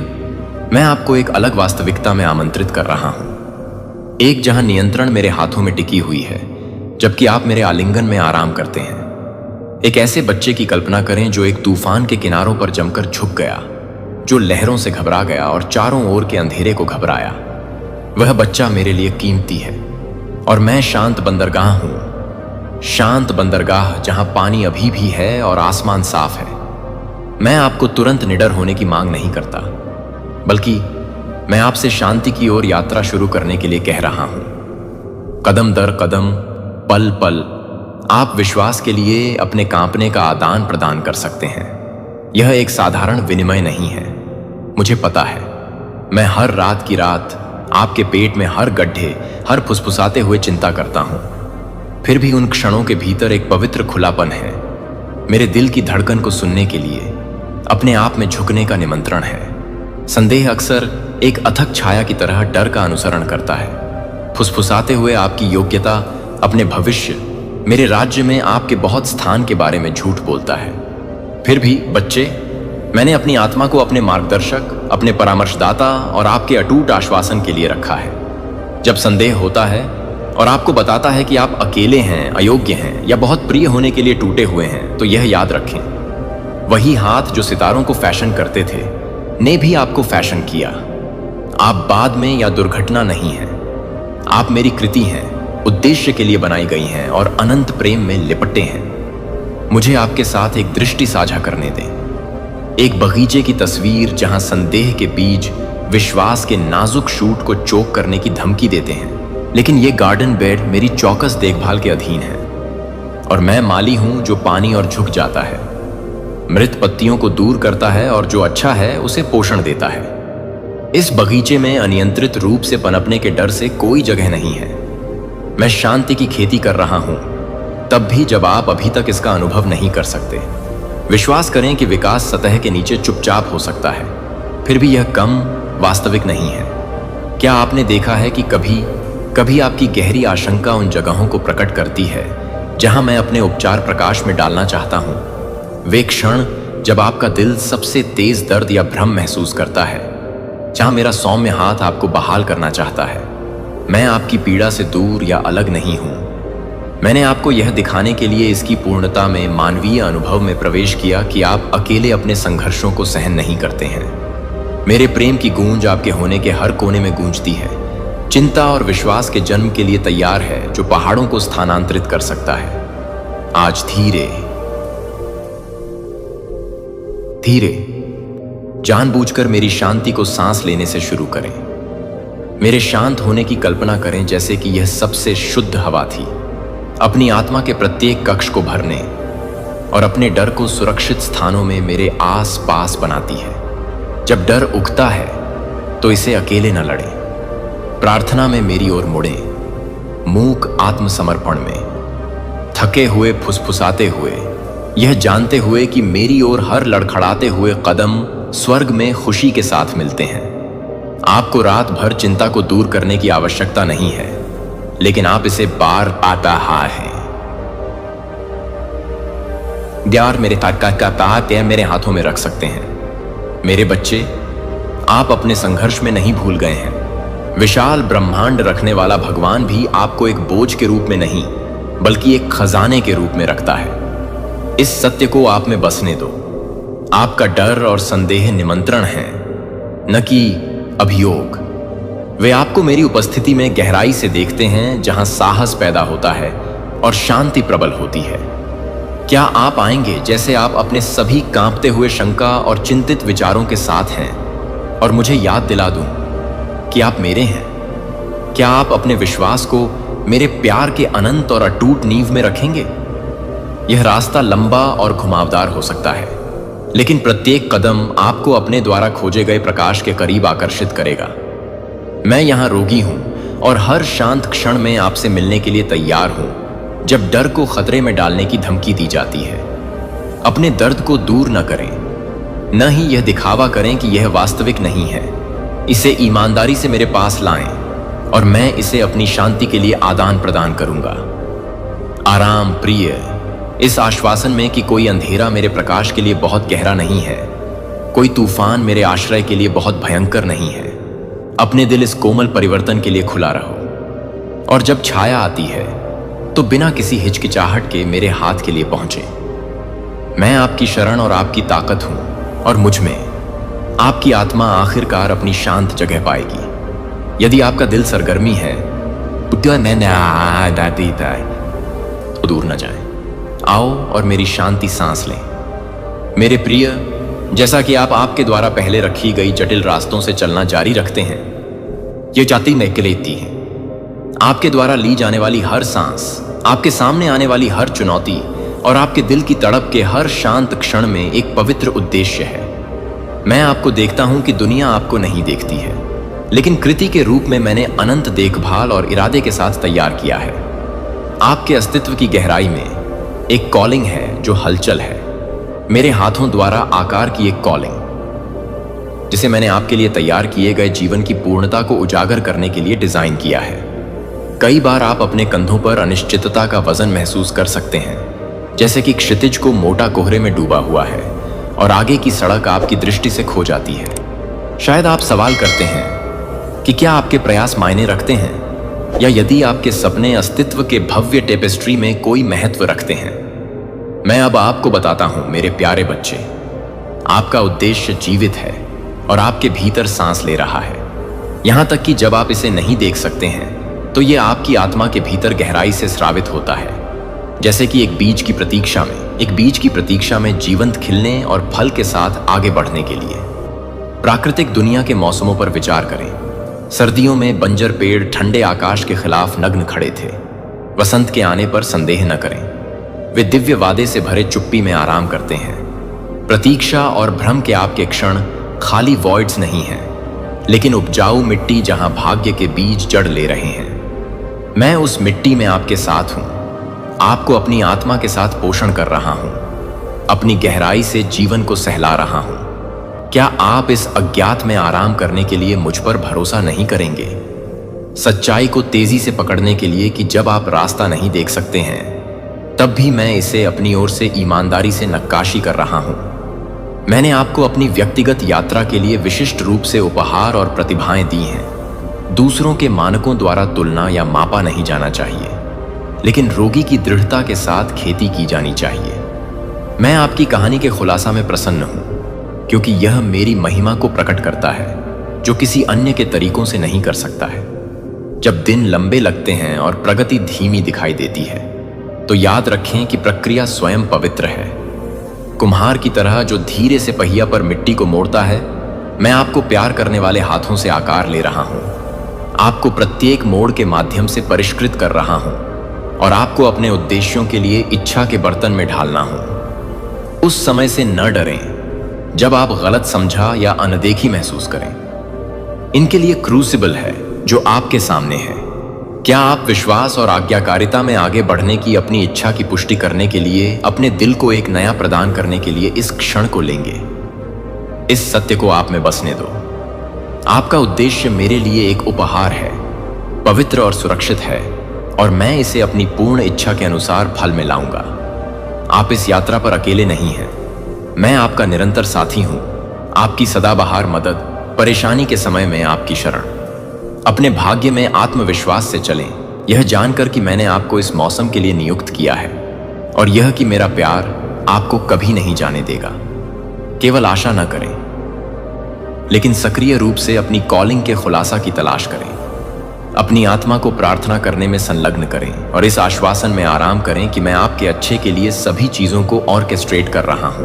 मैं आपको एक अलग वास्तविकता में आमंत्रित कर रहा हूं, एक जहां नियंत्रण मेरे हाथों में टिकी हुई है जबकि आप मेरे आलिंगन में आराम करते हैं। एक ऐसे बच्चे की कल्पना करें जो एक तूफान के किनारों पर जमकर झुक गया, जो लहरों से घबरा गया और चारों ओर के अंधेरे को घबराया। वह बच्चा मेरे लिए कीमती है और मैं शांत बंदरगाह हूं, शांत बंदरगाह जहां पानी अभी भी है और आसमान साफ है। मैं आपको तुरंत निडर होने की मांग नहीं करता, बल्कि मैं आपसे शांति की ओर यात्रा शुरू करने के लिए कह रहा हूं। कदम दर कदम, पल पल, आप विश्वास के लिए अपने कांपने का आदान प्रदान कर सकते हैं। यह एक साधारण विनिमय नहीं है। मुझे पता है, मैं हर रात की रात आपके पेट में हर गड्ढे, हर फुसफुसाते हुए चिंता करता हूं। फिर भी उन क्षणों के भीतर एक पवित्र खुलापन है, मेरे दिल की धड़कन को सुनने के लिए अपने आप में झुकने का निमंत्रण है। संदेह अक्सर एक अथक छाया की तरह डर का अनुसरण करता है, फुसफुसाते हुए आपकी योग्यता, अपने भविष्य, मेरे राज्य में आपके बहुत स्थान के बारे में झूठ बोलता है। फिर भी बच्चे, मैंने अपनी आत्मा को अपने मार्गदर्शक, अपने परामर्शदाता और आपके अटूट आश्वासन के लिए रखा है। जब संदेह होता है और आपको बताता है कि आप अकेले हैं, अयोग्य हैं या बहुत प्रिय होने के लिए टूटे हुए हैं, तो यह याद रखें, वही हाथ जो सितारों को फैशन करते थे ने भी आपको फैशन किया। आप बाद में या दुर्घटना नहीं हैं, आप मेरी कृति हैं, उद्देश्य के लिए बनाई गई हैं और अनंत प्रेम में लिपटे हैं। मुझे आपके साथ एक दृष्टि साझा करने दें, एक बगीचे की तस्वीर जहां संदेह के बीज विश्वास के नाजुक शूट को चोक करने की धमकी देते हैं, लेकिन ये गार्डन बेड मेरी चौकस देखभाल के अधीन है और मैं माली हूं जो पानी और झुक जाता है, मृत पत्तियों को दूर करता है और जो अच्छा है उसे पोषण देता है। इस बगीचे में अनियंत्रित रूप से पनपने के डर से कोई जगह नहीं है। मैं शांति की खेती कर रहा हूं, तब भी जब आप अभी तक इसका अनुभव नहीं कर सकते। विश्वास करें कि विकास सतह के नीचे चुपचाप हो सकता है, फिर भी यह कम वास्तविक नहीं है। क्या आपने देखा है कि कभी कभी आपकी गहरी आशंका उन जगहों को प्रकट करती है जहां मैं अपने उपचार प्रकाश में डालना चाहता हूं? वे क्षण जब आपका दिल सबसे तेज दर्द या भ्रम महसूस करता है, जहां मेरा सौम्य हाथ आपको बहाल करना चाहता है। मैं आपकी पीड़ा से दूर या अलग नहीं हूं। मैंने आपको यह दिखाने के लिए इसकी पूर्णता में मानवीय अनुभव में प्रवेश किया कि आप अकेले अपने संघर्षों को सहन नहीं करते हैं। मेरे प्रेम की गूंज आपके होने के हर कोने में गूंजती है, चिंता और विश्वास के जन्म के लिए तैयार है जो पहाड़ों को स्थानांतरित कर सकता है। आज धीरे धीरे जानबूझकर मेरी शांति को सांस लेने से शुरू करें। मेरे शांत होने की कल्पना करें जैसे कि यह सबसे शुद्ध हवा थी, अपनी आत्मा के प्रत्येक कक्ष को भरने और अपने डर को सुरक्षित स्थानों में मेरे आस पास बनाती है। जब डर उगता है तो इसे अकेले न लड़ें, प्रार्थना में मेरी ओर मुड़े, मूक आत्मसमर्पण में, थके हुए फुसफुसाते हुए, यह जानते हुए कि मेरी ओर हर लड़खड़ाते हुए कदम स्वर्ग में खुशी के साथ मिलते हैं। आपको रात भर चिंता को दूर करने की आवश्यकता नहीं है, लेकिन आप इसे बार आता है। द्यार मेरे ताकत मेरे हाथों में रख सकते हैं। मेरे बच्चे, आप अपने संघर्ष में नहीं भूल गए हैं। विशाल ब्रह्मांड रखने वाला भगवान भी आपको एक बोझ के रूप में नहीं, बल्कि एक खजाने के रूप में रखता है। इस सत्य को आप में बसने दो। आपका डर और संदेह निमंत्रण है, न कि अभियोग। वे आपको मेरी उपस्थिति में गहराई से देखते हैं, जहां साहस पैदा होता है और शांति प्रबल होती है। क्या आप आएंगे जैसे आप अपने सभी कांपते हुए शंका और चिंतित विचारों के साथ हैं, और मुझे याद दिला दूं कि आप मेरे हैं? क्या आप अपने विश्वास को मेरे प्यार के अनंत और अटूट नींव में रखेंगे? यह रास्ता लंबा और घुमावदार हो सकता है, लेकिन प्रत्येक कदम आपको अपने द्वारा खोजे गए प्रकाश के करीब आकर्षित करेगा। मैं यहाँ रोगी हूँ और हर शांत क्षण में आपसे मिलने के लिए तैयार हूँ जब डर को खतरे में डालने की धमकी दी जाती है। अपने दर्द को दूर न करें, न ही यह दिखावा करें कि यह वास्तविक नहीं है। इसे ईमानदारी से मेरे पास लाएं और मैं इसे अपनी शांति के लिए आदान प्रदान करूंगा। आराम प्रिय, इस आश्वासन में कि कोई अंधेरा मेरे प्रकाश के लिए बहुत गहरा नहीं है, कोई तूफान मेरे आश्रय के लिए बहुत भयंकर नहीं है। अपने दिल इस कोमल परिवर्तन के लिए खुला रहो, और जब छाया आती है तो बिना किसी हिचकिचाहट के मेरे हाथ के लिए पहुंचे। मैं आपकी शरण और आपकी ताकत हूं, और मुझ में आपकी आत्मा आखिरकार अपनी शांत जगह पाएगी। यदि आपका दिल सरगर्मी है तो दूर न जाएं। आओ और मेरी शांति सांस लें। मेरे प्रिय, जैसा कि आप आपके द्वारा पहले रखी गई जटिल रास्तों से चलना जारी रखते हैं, ये जाति में लेती है। आपके द्वारा ली जाने वाली हर सांस, आपके सामने आने वाली हर चुनौती और आपके दिल की तड़प के हर शांत क्षण में एक पवित्र उद्देश्य है। मैं आपको देखता हूं कि दुनिया आपको नहीं देखती है, लेकिन कृति के रूप में मैंने अनंत देखभाल और इरादे के साथ तैयार किया है। आपके अस्तित्व की गहराई में एक कॉलिंग है जो हलचल है, मेरे हाथों द्वारा आकार की एक कॉलिंग, जिसे मैंने आपके लिए तैयार किए गए जीवन की पूर्णता को उजागर करने के लिए डिजाइन किया है। कई बार आप अपने कंधों पर अनिश्चितता का वजन महसूस कर सकते हैं, जैसे कि क्षितिज को मोटा कोहरे में डूबा हुआ है और आगे की सड़क आपकी दृष्टि से खो जाती है। शायद आप सवाल करते हैं कि क्या आपके प्रयास मायने रखते हैं, या यदि आपके सपने अस्तित्व के भव्य टेपेस्ट्री में कोई महत्व रखते हैं। मैं अब आपको बताता हूं मेरे प्यारे बच्चे, आपका उद्देश्य जीवित है और आपके भीतर सांस ले रहा है। यहां तक कि जब आप इसे नहीं देख सकते हैं तो यह आपकी आत्मा के भीतर गहराई से स्रावित होता है, जैसे कि एक बीज की प्रतीक्षा में जीवंत खिलने और फल के साथ आगे बढ़ने के लिए। प्राकृतिक दुनिया के मौसमों पर विचार करें। सर्दियों में बंजर पेड़ ठंडे आकाश के खिलाफ नग्न खड़े थे। वसंत के आने पर संदेह न करें, वे दिव्य वादे से भरे चुप्पी में आराम करते हैं। प्रतीक्षा और भ्रम के आपके क्षण खाली वॉइड्स नहीं हैं, लेकिन उपजाऊ मिट्टी जहां भाग्य के बीज जड़ ले रहे हैं। मैं उस मिट्टी में आपके साथ हूं, आपको अपनी आत्मा के साथ पोषण कर रहा हूं, अपनी गहराई से जीवन को सहला रहा हूं। क्या आप इस अज्ञात में आराम करने के लिए मुझ पर भरोसा नहीं करेंगे? सच्चाई को तेजी से पकड़ने के लिए कि जब आप रास्ता नहीं देख सकते हैं, तब भी मैं इसे अपनी ओर से ईमानदारी से नक्काशी कर रहा हूं। मैंने आपको अपनी व्यक्तिगत यात्रा के लिए विशिष्ट रूप से उपहार और प्रतिभाएं दी हैं। दूसरों के मानकों द्वारा तुलना या मापा नहीं जाना चाहिए, लेकिन रोगी की दृढ़ता के साथ खेती की जानी चाहिए। मैं आपकी कहानी के खुलासा में प्रसन्न हूं, क्योंकि यह मेरी महिमा को प्रकट करता है, जो किसी अन्य के तरीकों से नहीं कर सकता है। जब दिन लंबे लगते हैं और प्रगति धीमी दिखाई देती है, तो याद रखें कि प्रक्रिया स्वयं पवित्र है। कुम्हार की तरह जो धीरे से पहिया पर मिट्टी को मोड़ता है, मैं आपको प्यार करने वाले हाथों से आकार ले रहा हूं, आपको प्रत्येक मोड़ के माध्यम से परिष्कृत कर रहा हूं और आपको अपने उद्देश्यों के लिए इच्छा के बर्तन में ढालना हूं। उस समय से न डरें जब आप गलत समझा या अनदेखी महसूस करें। इनके लिए क्रूसिबल है जो आपके सामने है। क्या आप विश्वास और आज्ञाकारिता में आगे बढ़ने की अपनी इच्छा की पुष्टि करने के लिए, अपने दिल को एक नया प्रदान करने के लिए इस क्षण को लेंगे? इस सत्य को आप में बसने दो। आपका उद्देश्य मेरे लिए एक उपहार है, पवित्र और सुरक्षित है, और मैं इसे अपनी पूर्ण इच्छा के अनुसार फल में लाऊंगा। आप इस यात्रा पर अकेले नहीं हैं। मैं आपका निरंतर साथी हूं, आपकी सदाबहार मदद, परेशानी के समय में आपकी शरण। अपने भाग्य में आत्मविश्वास से चलें, यह जानकर कि मैंने आपको इस मौसम के लिए नियुक्त किया है, और यह कि मेरा प्यार आपको कभी नहीं जाने देगा। केवल आशा न करें, लेकिन सक्रिय रूप से अपनी कॉलिंग के खुलासा की तलाश करें। अपनी आत्मा को प्रार्थना करने में संलग्न करें और इस आश्वासन में आराम करें कि मैं आपके अच्छे के लिए सभी चीजों को ऑर्केस्ट्रेट कर रहा हूं।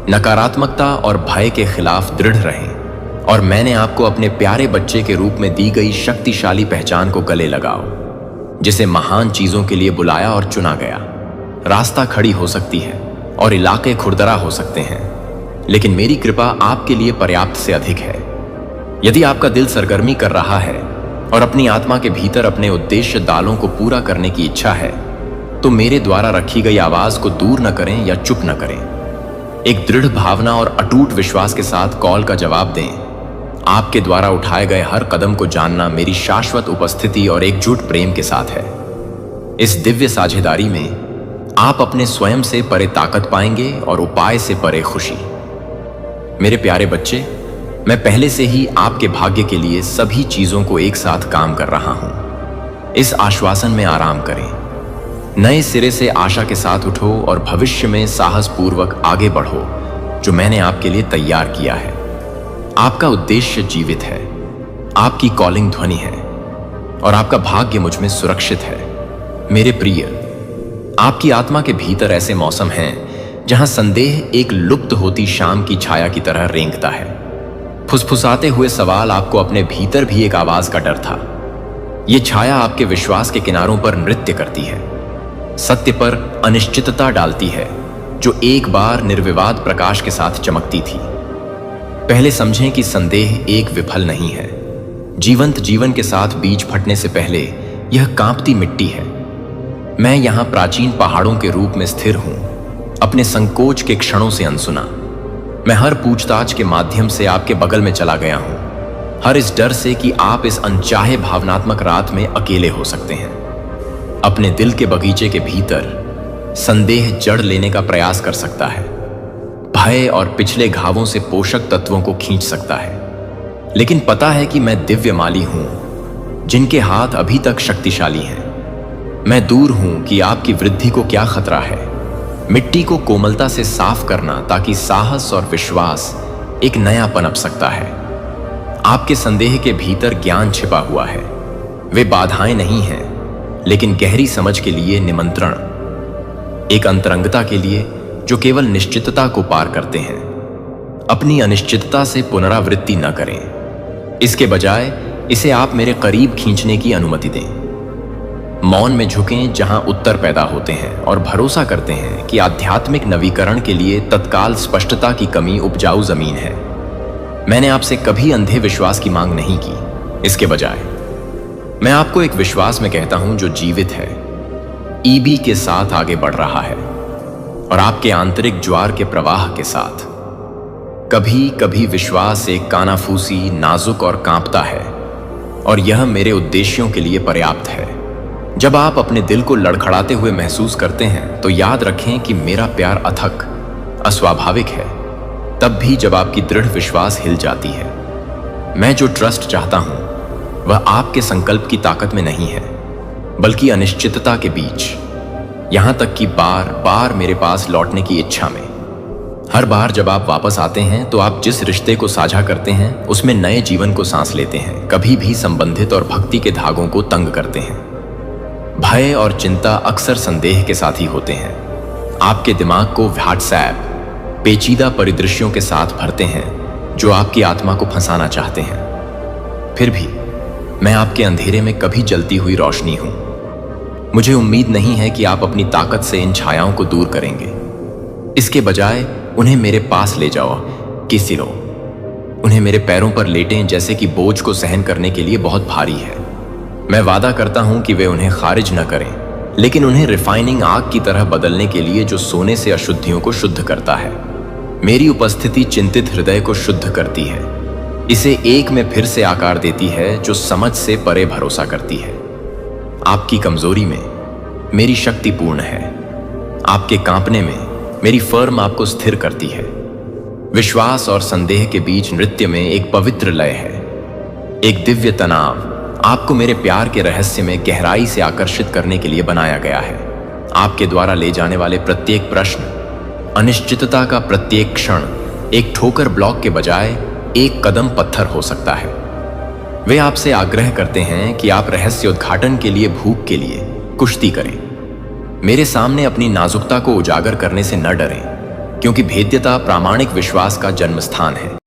नकारात्मकता और भय के खिलाफ दृढ़ रहें और मैंने आपको अपने प्यारे बच्चे के रूप में दी गई शक्तिशाली पहचान को गले लगाओ, जिसे महान चीजों के लिए बुलाया और चुना गया। रास्ता खड़ी हो सकती है और इलाके खुरदरा हो सकते हैं, लेकिन मेरी कृपा आपके लिए पर्याप्त से अधिक है। यदि आपका दिल सरगर्मी कर रहा है और अपनी आत्मा के भीतर अपने उद्देश्य दालों को पूरा करने की इच्छा है, तो मेरे द्वारा रखी गई आवाज को दूर न करें या चुप न करें। एक दृढ़ भावना और अटूट विश्वास के साथ कॉल का जवाब दें। आपके द्वारा उठाए गए हर कदम को जानना मेरी शाश्वत उपस्थिति और एकजुट प्रेम के साथ है। इस दिव्य साझेदारी में आप अपने स्वयं से परे ताकत पाएंगे और उपाय से परे खुशी। मेरे प्यारे बच्चे, मैं पहले से ही आपके भाग्य के लिए सभी चीजों को एक साथ काम कर रहा हूं। इस आश्वासन में आराम करें। नए सिरे से आशा के साथ उठो और भविष्य में साहसपूर्वक आगे बढ़ो, जो मैंने आपके लिए तैयार किया है। आपका उद्देश्य जीवित है, आपकी कॉलिंग ध्वनि है और आपका भाग्य मुझ में सुरक्षित है। मेरे प्रिय, आपकी आत्मा के भीतर ऐसे मौसम हैं जहां संदेह एक लुप्त होती शाम की छाया की तरह रेंगता है। फुसफुसाते हुए सवाल आपको अपने भीतर भी एक आवाज का डर था। यह छाया आपके विश्वास के किनारों पर नृत्य करती है, सत्य पर अनिश्चितता डालती है, जो एक बार निर्विवाद प्रकाश के साथ चमकती थी। पहले समझें कि संदेह एक विफल नहीं है। जीवंत जीवन के साथ बीज फटने से पहले यह कांपती मिट्टी है। मैं यहां प्राचीन पहाड़ों के रूप में स्थिर हूं, अपने संकोच के क्षणों से अनसुना। मैं हर पूछताछ के माध्यम से आपके बगल में चला गया हूं, हर इस डर से कि आप इस अनचाहे भावनात्मक रात में अकेले हो सकते हैं। अपने दिल के बगीचे के भीतर संदेह जड़ लेने का प्रयास कर सकता है, भय और पिछले घावों से पोषक तत्वों को खींच सकता है। लेकिन पता है कि मैं दिव्य माली हूं, जिनके हाथ अभी तक शक्तिशाली हैं। मैं दूर हूं कि आपकी वृद्धि को क्या खतरा है। मिट्टी को कोमलता से साफ करना ताकि साहस और विश्वास एक नया पनप सकता है। आपके संदेह के भीतर ज्ञान छिपा हुआ है। वे बाधाएं नहीं हैं, लेकिन गहरी समझ के लिए निमंत्रण, एक अंतरंगता के लिए जो केवल निश्चितता को पार करते हैं। अपनी अनिश्चितता से पुनरावृत्ति न करें, इसके बजाय इसे आप मेरे करीब खींचने की अनुमति दें। मौन में झुकें जहां उत्तर पैदा होते हैं और भरोसा करते हैं कि आध्यात्मिक नवीकरण के लिए तत्काल स्पष्टता की कमी उपजाऊ जमीन है। मैंने आपसे कभी अंधे विश्वास की मांग नहीं की। इसके बजाय मैं आपको एक विश्वास में कहता हूं जो जीवित है, ईबी के साथ आगे बढ़ रहा है और आपके आंतरिक ज्वार के प्रवाह के साथ। कभी कभी विश्वास एक कानाफूसी, नाजुक और कांपता है, और यह मेरे उद्देश्यों के लिए पर्याप्त है। जब आप अपने दिल को लड़खड़ाते हुए महसूस करते हैं, तो याद रखें कि मेरा प्यार अथक, अस्वाभाविक है, तब भी जब आपकी दृढ़ विश्वास हिल जाती है। मैं जो ट्रस्ट चाहता हूं, वह आपके संकल्प की ताकत में नहीं है, बल्कि अनिश्चितता के बीच, यहां तक कि बार बार मेरे पास लौटने की इच्छा में। हर बार जब आप वापस आते हैं, तो आप जिस रिश्ते को साझा करते हैं, उसमें नए जीवन को सांस लेते हैं, कभी भी संबंधित और भक्ति के धागों को तंग करते हैं। भय और चिंता अक्सर संदेह के साथ ही होते हैं। आपके दिमाग को व्हाट्सएप पेचीदा परिदृश्यों के साथ भरते हैं जो आपकी आत्मा को फंसाना चाहते हैं। फिर भी मैं आपके अंधेरे में कभी जलती हुई रोशनी हूं। मुझे उम्मीद नहीं है कि आप अपनी ताकत से इन छायाओं को दूर करेंगे। इसके बजाय उन्हें मेरे पास ले जाओ, किसी लो। उन्हें मेरे पैरों पर लेटें, जैसे कि बोझ को सहन करने के लिए बहुत भारी है। मैं वादा करता हूं कि वे उन्हें खारिज न करें, लेकिन उन्हें रिफाइनिंग आग की तरह बदलने के लिए, जो सोने से अशुद्धियों को शुद्ध करता है। मेरी उपस्थिति चिंतित हृदय को शुद्ध करती है, इसे एक में फिर से आकार देती है, जो समझ से परे भरोसा करती है। आपकी कमजोरी में मेरी शक्ति पूर्ण है। आपके कांपने में मेरी फर्म आपको स्थिर करती है। विश्वास और संदेह के बीच नृत्य में एक पवित्र लय है, एक दिव्य तनाव आपको मेरे प्यार के रहस्य में गहराई से आकर्षित करने के लिए बनाया गया है। आपके द्वारा ले जाने वाले प्रत्येक प्रश्न, अनिश्चितता का प्रत्येक क्षण एक ठोकर ब्लॉक के बजाय एक कदम पत्थर हो सकता है। वे आपसे आग्रह करते हैं कि आप रहस्योद्घाटन के लिए भूख के लिए कुश्ती करें। मेरे सामने अपनी नाजुकता को उजागर करने से न डरें, क्योंकि भेद्यता प्रामाणिक विश्वास का जन्म स्थान है।